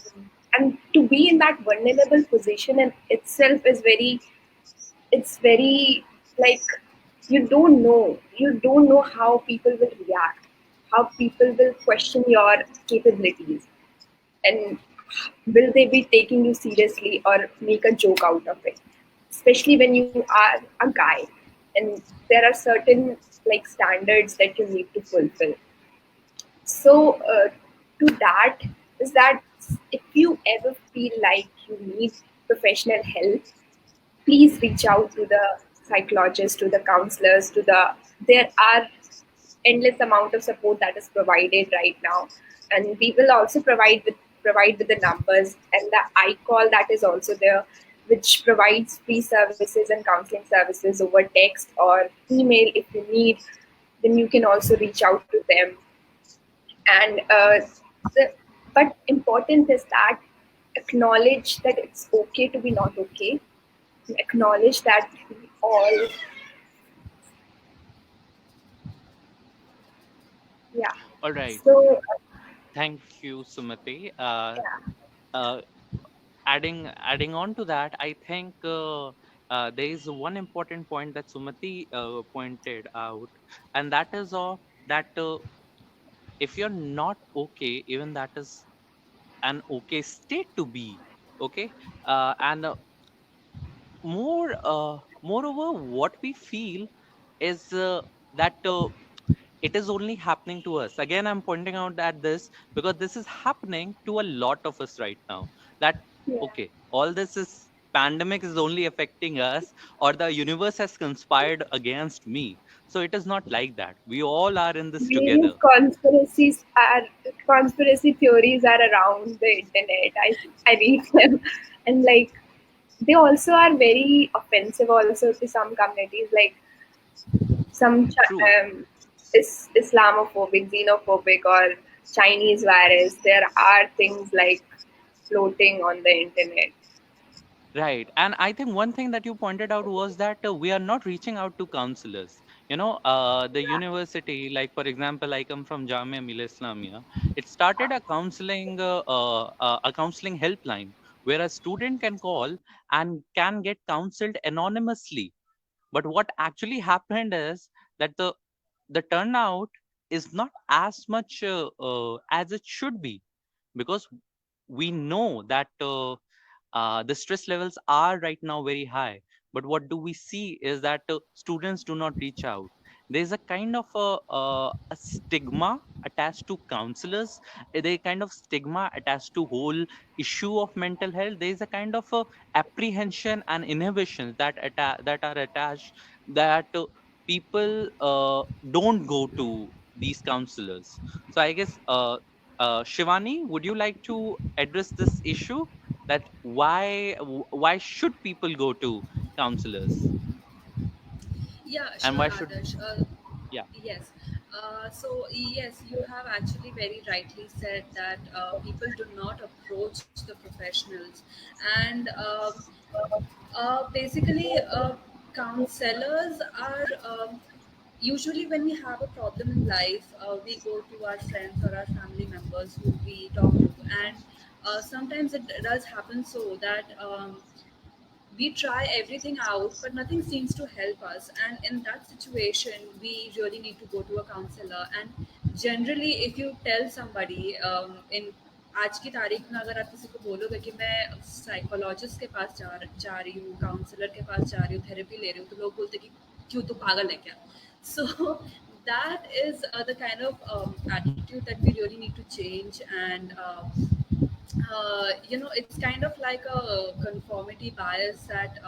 and to be in that vulnerable position in itself is very, it's very like you don't know how people will react, how people will question your capabilities, and will they be taking you seriously or make a joke out of it, especially when you are a guy, and there are certain like standards that you need to fulfill. So to that is that if you ever feel like you need professional help, please reach out to the psychologists, to the counselors, to the, there are endless amount of support that is provided right now, and we will also provide with the numbers and the iCall that is also there, which provides free services and counseling services over text or email. If you need, then you can also reach out to them. And the But important is that acknowledge that it's okay to be not okay. Acknowledge that we all, yeah. All right. So Thank you, Sumati. yeah, Uh, adding on to that, I think there is one important point that Sumati pointed out, and that is of that if you're not okay, even that is an okay state to be. Okay, and moreover, what we feel is that it is only happening to us. Again, I'm pointing out at this because this is happening to a lot of us right now. That yeah. okay, all this is pandemic is only affecting us, or the universe has conspired against me. So it is not like that. We all are in this Various together. conspiracy theories are around the internet. I read them, and like they also are very offensive also to some communities, like some True. Islamophobic, xenophobic, or Chinese virus. There are things like floating on the internet. Right. And I think one thing that you pointed out was that we are not reaching out to counselors. The university, like for example, I come from Jamia Millia Islamia. It started a counseling helpline where a student can call and can get counseled anonymously. But what actually happened is that the turnout is not as much as it should be, because we know that the stress levels are right now very high. But what do we see is that students do not reach out. There's a kind of a stigma attached to counselors. There's a kind of stigma attached to whole issue of mental health. There's a kind of apprehension and inhibitions that are attached, that people don't go to these counselors. So I guess Shivani, would you like to address this issue, that why should people go to counselors, Yeah, and sure, why should Adarsh. yeah, Yes. So, yes, you have actually very rightly said that people do not approach the professionals. And basically, counselors are usually when we have a problem in life, we go to our friends or our family members who we talk to. And sometimes it does happen so that we try everything out, but nothing seems to help us. And in that situation, we really need to go to a counselor. And generally, if you tell somebody in आज की तारीख में अगर आप किसी को बोलोगे कि मैं साइकोलॉजिस्ट के पास जा रही हूँ, काउंसलर के पास जा रही हूँ, थेरेपी ले रही हूँ, तो लोग बोलते कि क्यों, तू पागल है क्या? So that is the kind of attitude that we really need to change. And it's kind of like a conformity bias that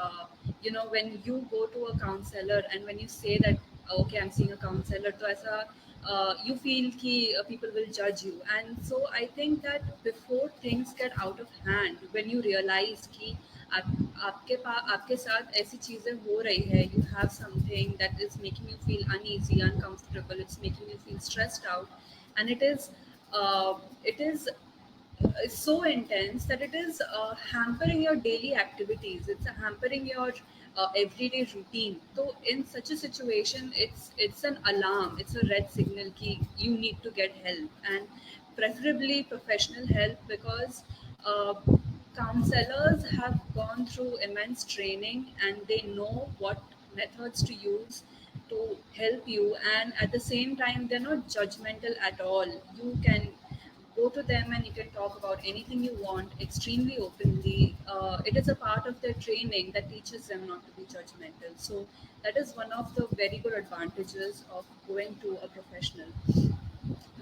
when you go to a counselor and when you say that okay, I'm seeing a counselor, so as a you feel ki people will judge you. And so I think that before things get out of hand, when you realize कि आपके साथ ऐसी चीजें हो रही है, you have something that is making you feel uneasy, uncomfortable, it's making you feel stressed out, and it is so intense that it is hampering your daily activities, it's hampering your everyday routine. So in such a situation, it's an alarm, it's a red signal key, you need to get help, and preferably professional help, because uh, counselors have gone through immense training and they know what methods to use to help you. And at the same time, they're not judgmental at all. You can go to them and you can talk about anything you want extremely openly. It is a part of their training that teaches them not to be judgmental. So that is one of the very good advantages of going to a professional.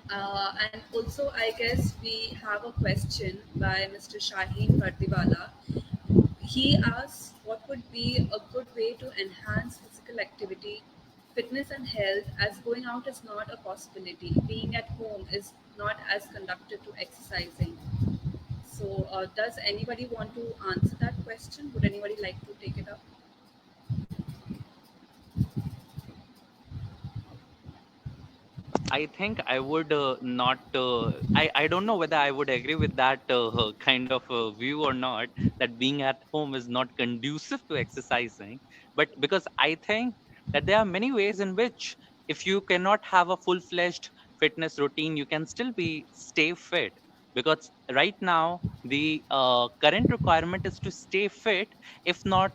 And also, I guess we have a question by Mr. Shaheen Vardiwala. He asks, what would be a good way to enhance physical activity, fitness, and health, as going out is not a possibility? Being at home is not as conducive to exercising. So, does anybody want to answer that question? Would anybody like to take it up? I think I would not. I don't know whether I would agree with that kind of view or not. That being at home is not conducive to exercising. But because I think that there are many ways in which, if you cannot have a full-fledged fitness routine, you can still be stay fit. Because right now the current requirement is to stay fit, if not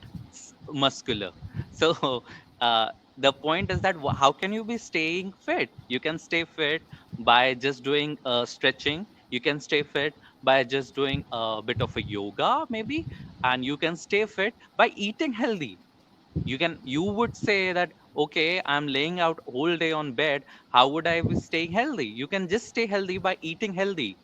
muscular. So. The point is that how can you be staying fit? You can stay fit by just doing stretching. You can stay fit by just doing a bit of a yoga maybe, and you can stay fit by eating healthy. You would say that, okay, I'm laying out whole day on bed, how would I be staying healthy? You can just stay healthy by eating healthy.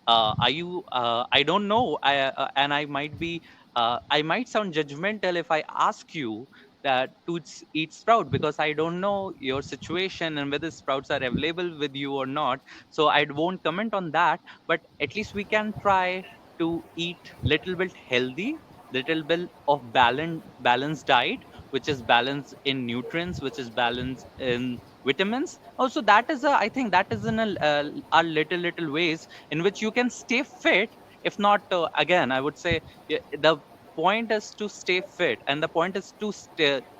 Are you I don't know, and I might sound judgmental if I ask you that to eat sprout, because I don't know your situation and whether sprouts are available with you or not. So I won't comment on that, but at least we can try to eat little bit healthy, little bit of balanced diet, which is balanced in nutrients, which is balanced in vitamins also. That is a, I think that is in a little ways in which you can stay fit. If not, again, I would say, the point is to stay fit, and the point is to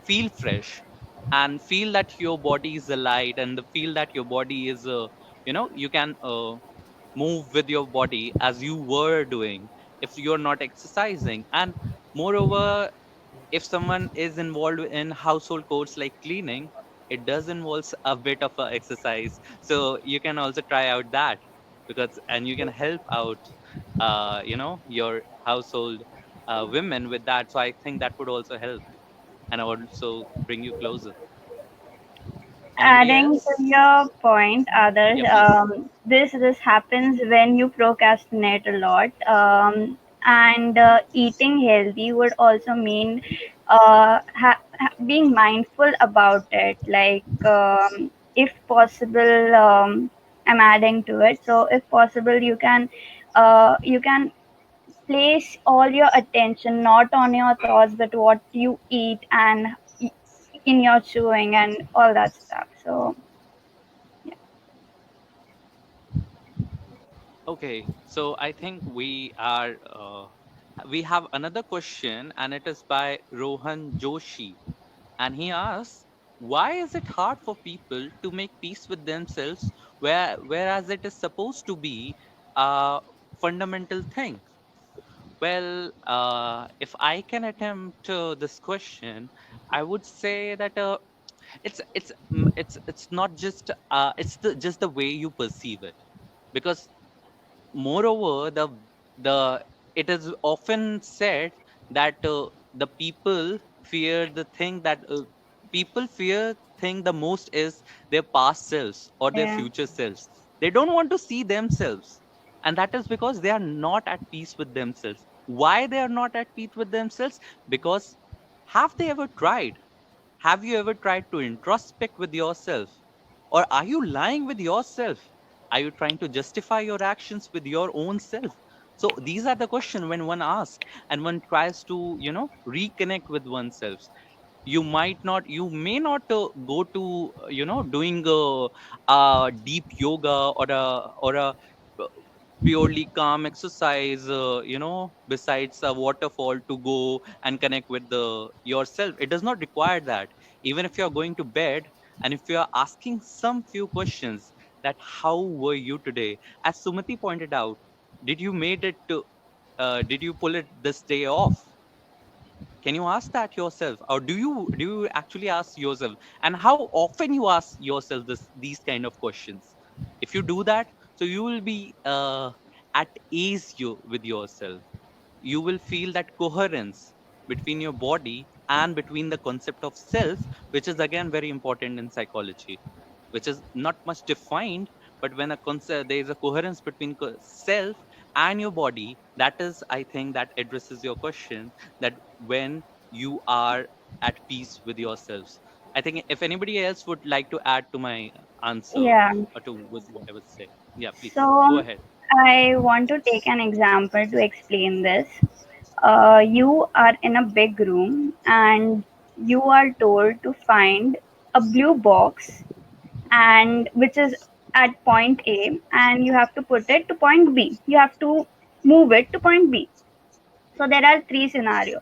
feel fresh, and feel that your body is alight, and the feel that your body is you can move with your body as you were doing if you're not exercising. And moreover, if someone is involved in household chores like cleaning, it does involve a bit of a exercise. So you can also try out that, because and you can help out your household women with that. So I think that would also help and also bring you closer. Anybody Adding to else? your point, others, Yeah, please. this happens when you procrastinate a lot, and eating healthy would also mean being mindful about it. Like, if possible, I'm adding to it. So, if possible, you can place all your attention not on your thoughts, but what you eat and in your chewing and all that stuff. So yeah. Okay, so I think we have another question, and it is by Rohan Joshi. And he asks, why is it hard for people to make peace with themselves, whereas it is supposed to be a fundamental thing? Well, if I can attempt this question, I would say that it's not just it's just the way you perceive it. Because moreover, the it is often said that the people fear thing the most is their past selves or their Yeah. future selves. They don't want to see themselves, and that is because they are not at peace with themselves. Why they are not at peace with themselves? Because, have they ever tried have you ever tried to introspect with yourself? Or are you lying with yourself? Are you trying to justify your actions with your own self? So these are the questions when one asks, and one tries to, reconnect with oneself. You may not go to, doing a deep yoga or a uh, purely calm exercise, besides a waterfall to go and connect with the yourself. It does not require that. Even if you are going to bed, and if you are asking some few questions, that how were you today, as Sumati pointed out, did you pull it this day off? Can you ask that yourself, or do you actually ask yourself? And how often you ask yourself these kind of questions? If you do that, so you will be at ease with yourself. You will feel that coherence between your body and between the concept of self, which is again very important in psychology, which is not much defined. But when a concept there is a coherence between self and your body, that is, I think, that addresses your question, that when you are at peace with yourselves. I think if anybody else would like to add to my answer, Yeah. or to with what I would say, yeah, please So go ahead. I want to take an example to explain this. You are in a big room and you are told to find a blue box, and which is at point A and you have to put it to point B. You have to move it to point B. So there are three scenarios.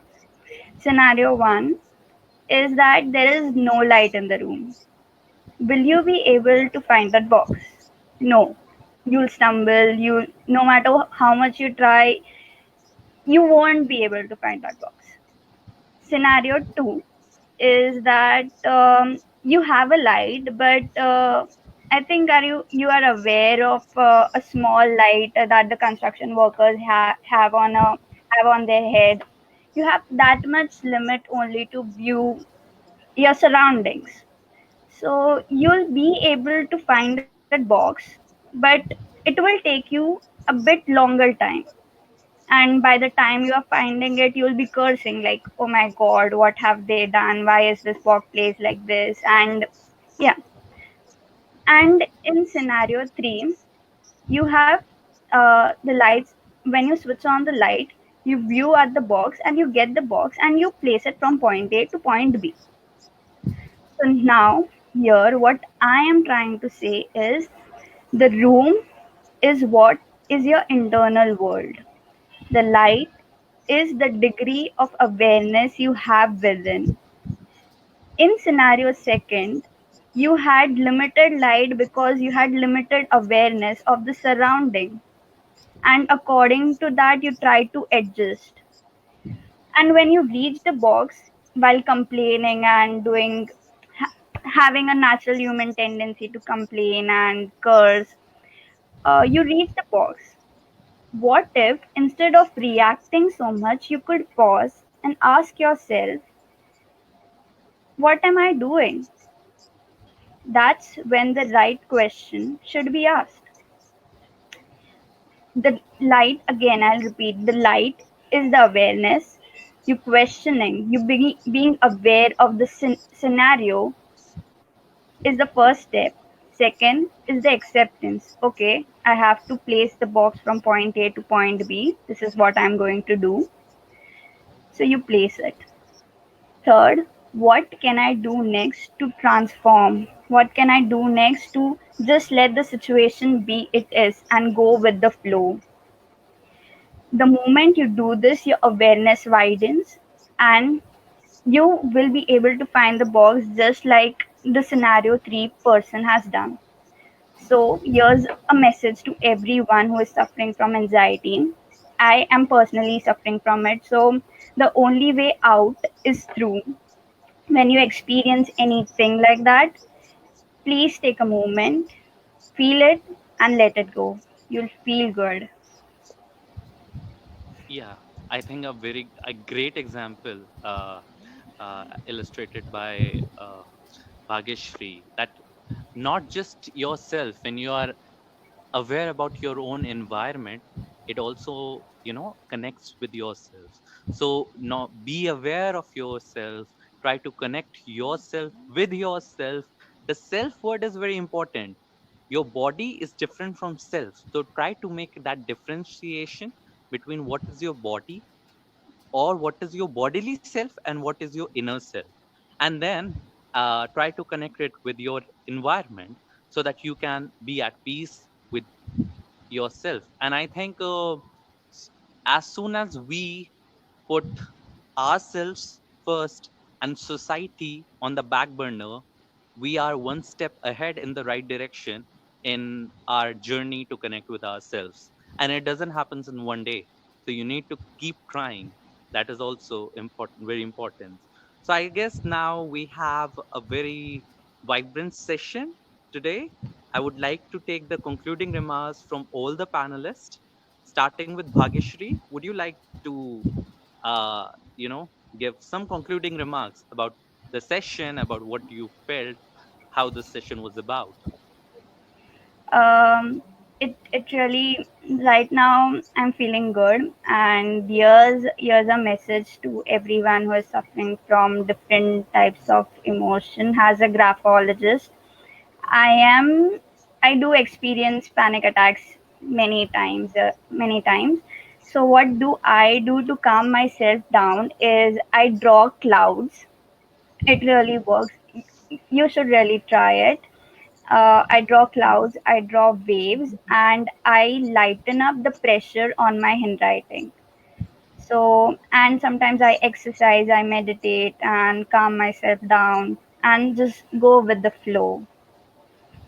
Scenario one is that there is no light in the room. Will you be able to find that box? No. You'll stumble, you no matter how much you try, you won't be able to find that box. Scenario two is that you have a light, but I think you are aware of a small light that the construction workers have on their head. You have that much limit only to view your surroundings. So you'll be able to find that box, but it will take you a bit longer time. And by the time you are finding it, you'll be cursing like, "Oh my God, what have they done? Why is this box placed like this?" And yeah. And in scenario three, you have the lights. When you switch on the light, you view at the box and you get the box and you place it from point A to point B. So now, here, what I am trying to say is the room is what is your internal world. The light is the degree of awareness you have within. In scenario second, you had limited light because you had limited awareness of the surrounding, and according to that, you try to adjust. And when you reach the box while complaining and having a natural human tendency to complain and curse, you reach the box. What if instead of reacting so much, you could pause and ask yourself, what am I doing? That's when the right question should be asked. The light, again, I'll repeat, the light is the awareness. You questioning, being aware of the scenario is the first step. Second is the acceptance. Okay, I have to place the box from point A to point B. This is what I'm going to do. So you place it. Third, what can I do next to transform? What can I do next to just let the situation be it is and go with the flow? The moment you do this, your awareness widens and you will be able to find the box just like the scenario 3 person has done. So, here's a message to everyone who is suffering from anxiety. I am personally suffering from it. So, the only way out is through. When you experience anything like that, please take a moment, feel it, and let it go. You'll feel good. Yeah, I think a great example illustrated by Bhageshri, that not just yourself, when you are aware about your own environment, it also, connects with yourself. So now be aware of yourself, try to connect yourself with yourself. The self word is very important. Your body is different from self, so try to make that differentiation between what is your body, or what is your bodily self, and what is your inner self. And then try to connect it with your environment, so that you can be at peace with yourself. And I think s- as soon as we put ourselves first and society on the back burner, we are one step ahead in the right direction in our journey to connect with ourselves. And it doesn't happen in one day. So you need to keep trying. That is also important, very important. So I guess now we have a very vibrant session today. I would like to take the concluding remarks from all the panelists, starting with Bhageshri. Would you like to uh, you know, give some concluding remarks about the session, about what you felt, how the session was about? Um, it really, right now I'm feeling good, and here's a message to everyone who is suffering from different types of emotion. As a graphologist, I am I do experience panic attacks many times. So what do I do to calm myself down is I draw clouds. It really works. You should really try it. I draw clouds, I draw waves, and I lighten up the pressure on my handwriting. So, and sometimes I exercise, I meditate, and calm myself down, and just go with the flow.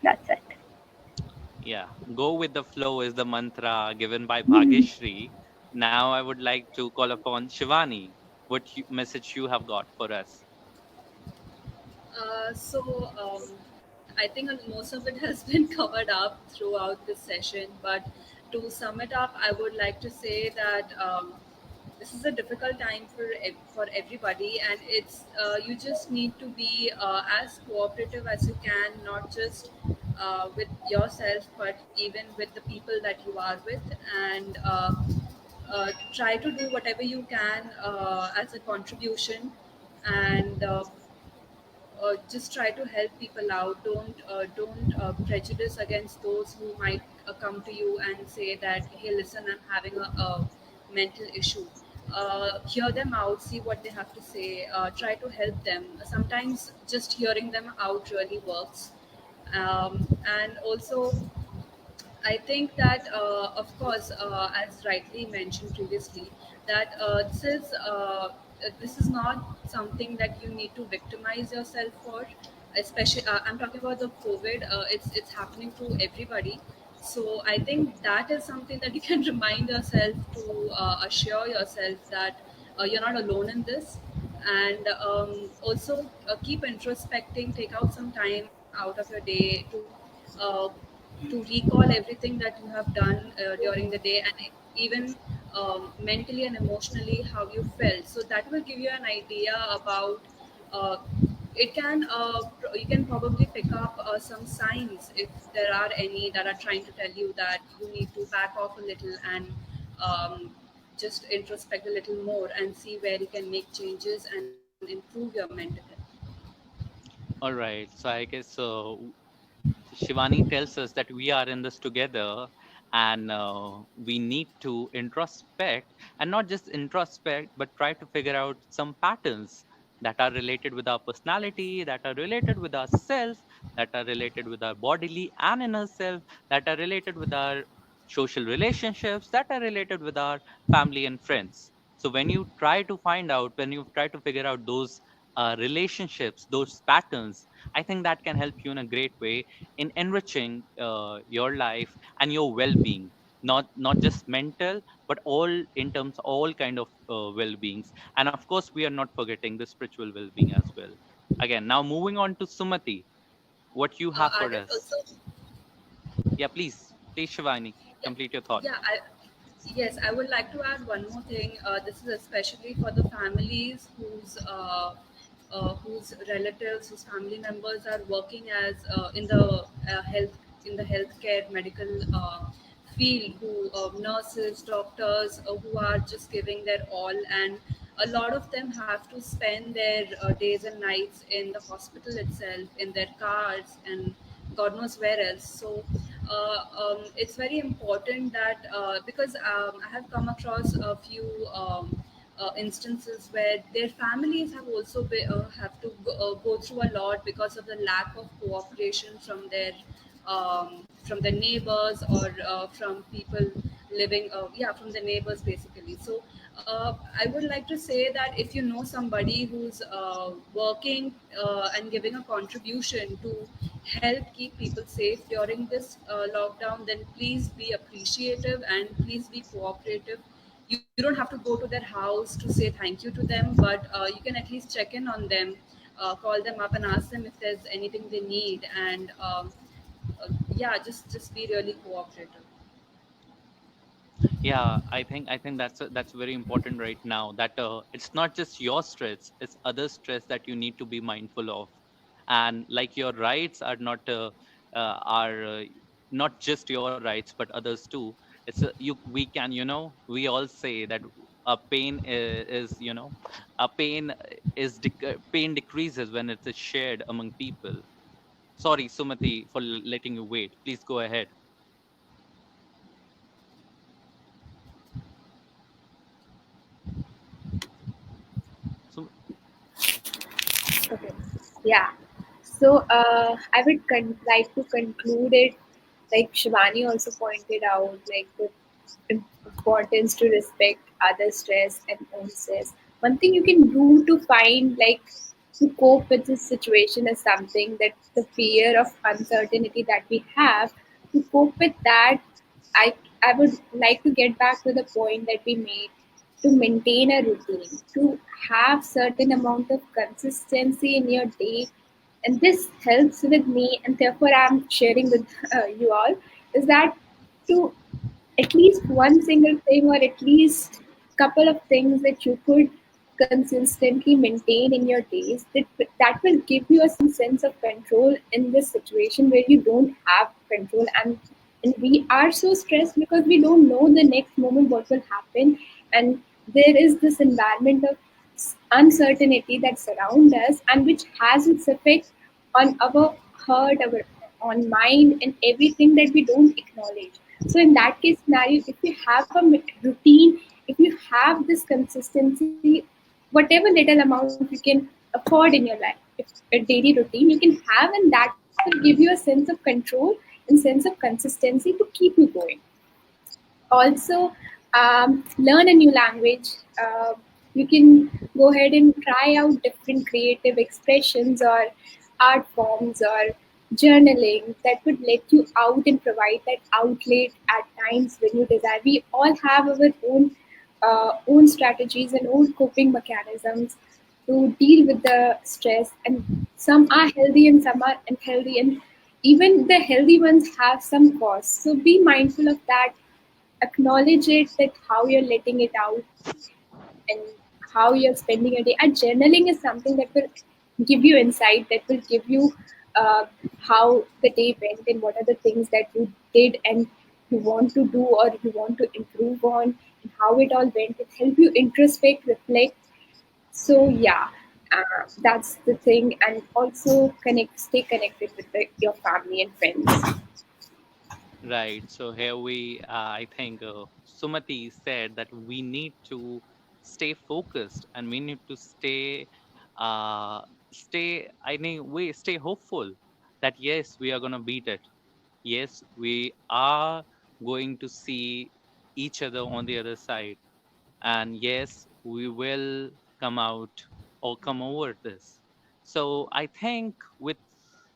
That's it. Yeah, go with the flow is the mantra given by Bhageshri. Now I would like to call upon Shivani. What message you have got for us? I think most of it has been covered up throughout this session. But to sum it up, I would like to say that this is a difficult time for everybody, and you just need to be as cooperative as you can, not just with yourself, but even with the people that you are with, and try to do whatever you can as a contribution, and just try to help people out. Don't prejudice against those who might come to you and say that, hey, listen, I'm having a mental issue. Hear them out, see what they have to say, try to help them. Sometimes just hearing them out really works. And also, I think that, of course, as rightly mentioned previously, that this is not something that you need to victimize yourself for. Especially, I'm talking about the COVID. It's happening to everybody. So I think that is something that you can remind yourself to assure yourself that you're not alone in this, and also keep introspecting. Take out some time out of your day uh, to recall everything that you have done during the day, and even mentally and emotionally how you felt. So that will give you an idea about. Uh, you can probably pick up some signs, if there are any, that are trying to tell you that you need to back off a little and just introspect a little more and see where you can make changes and improve your mental health. All right. So I guess Shivani tells us that we are in this together, and we need to introspect, and not just introspect, but try to figure out some patterns that are related with our personality, that are related with our self, that are related with our bodily and inner self, that are related with our social relationships, that are related with our family and friends. So when you try to find out, when you try to figure out those relationships, those patterns, I think that can help you in a great way in enriching your life and your well-being, not just mental, but all in terms all kind of well-beings. And of course we are not forgetting the spiritual well-being as well. Again, now moving on to Sumati, what you have for Adarsh, us? also, Yeah, please Shivani, yeah, complete your thought. yeah, yes, I would like to add one more thing. This is especially for the families whose relatives, whose family members are working as in the healthcare medical field, who nurses, doctors, who are just giving their all, and a lot of them have to spend their days and nights in the hospital itself, in their cars, and God knows where else. So it's very important that, because I have come across a few instances where their families have also have to go through a lot because of the lack of cooperation from their neighbors, or from people living, from the neighbors basically. So I would like to say that if you know somebody who's working and giving a contribution to help keep people safe during this lockdown, then please be appreciative and please be cooperative. You don't have to go to their house to say thank you to them, but you can at least check in on them, call them up and ask them if there's anything they need, and yeah, just be really cooperative. Yeah, I think that's very important right now, that it's not just your stress, it's other stress that you need to be mindful of. And like your rights are are not just your rights but others too. It's you we can, we all say that a pain is, a pain pain decreases when it is shared among people. Sorry Sumati for letting you wait, please go ahead. So, Okay. Yeah. So I would like to conclude it, like Shivani also pointed out, like the importance to respect other stress and own stress. One thing you can do to find, like, to cope with this situation is something that the fear of uncertainty that we have, to cope with that, I I would like to get back to the point that we made, to maintain a routine, to have certain amount of consistency in your day, and this helps with me, and therefore I'm sharing with you all, is that to at least one single thing or at least couple of things that you could consistently maintain in your days, that will give you some sense of control in this situation where you don't have control. And we are so stressed because we don't know the next moment what will happen, and there is this environment of uncertainty that surround us and which has its effect on our heart, our on mind, and everything that we don't acknowledge. So in that case scenario, if you have a routine, if you have this consistency, whatever little amount you can afford in your life, if a daily routine you can have, and that will give you a sense of control and sense of consistency to keep you going. Also, learn a new language. You can go ahead and try out different creative expressions or art forms or journaling that would let you out and provide that outlet at times when you desire. We all have our own strategies and own coping mechanisms to deal with the stress, and some are healthy and some are unhealthy, and even the healthy ones have some costs. So be mindful of that, acknowledge it, that how you're letting it out and how you're spending your day. And journaling is something that will give you insight, that will give you how the day went and what are the things that you did and you want to do or you want to improve on, and how it all went. It helps you introspect, reflect. So yeah, that's the thing, and also stay connected with your family and friends. Right. So here I think Sumati said that we need to stay focused and we need to uh, I mean, we stay hopeful that yes, we are going to beat it. Yes, we are going to see each other on the other side. And yes, we will come out or come over this. So I think with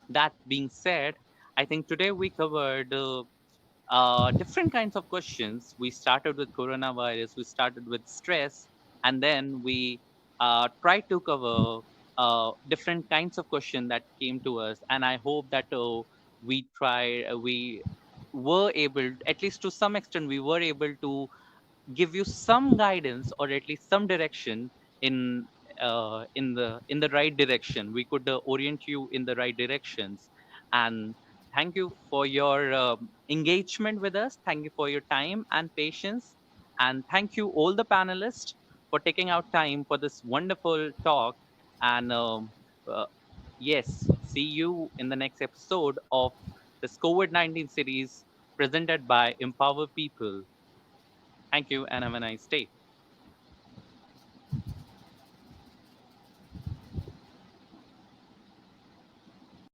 that being said, I think today we covered different kinds of questions. We started with coronavirus, we started with stress, and then we tried to cover different kinds of questions that came to us. And I hope that we were able, at least to some extent, we were able to give you some guidance or at least some direction in in the right direction. We could orient you in the right directions. And thank you for your engagement with us. Thank you for your time and patience. And thank you all the panelists for taking out time for this wonderful talk. And uh, yes, see you in the next episode of this COVID-19 series presented by Empower People. Thank you and have a nice day.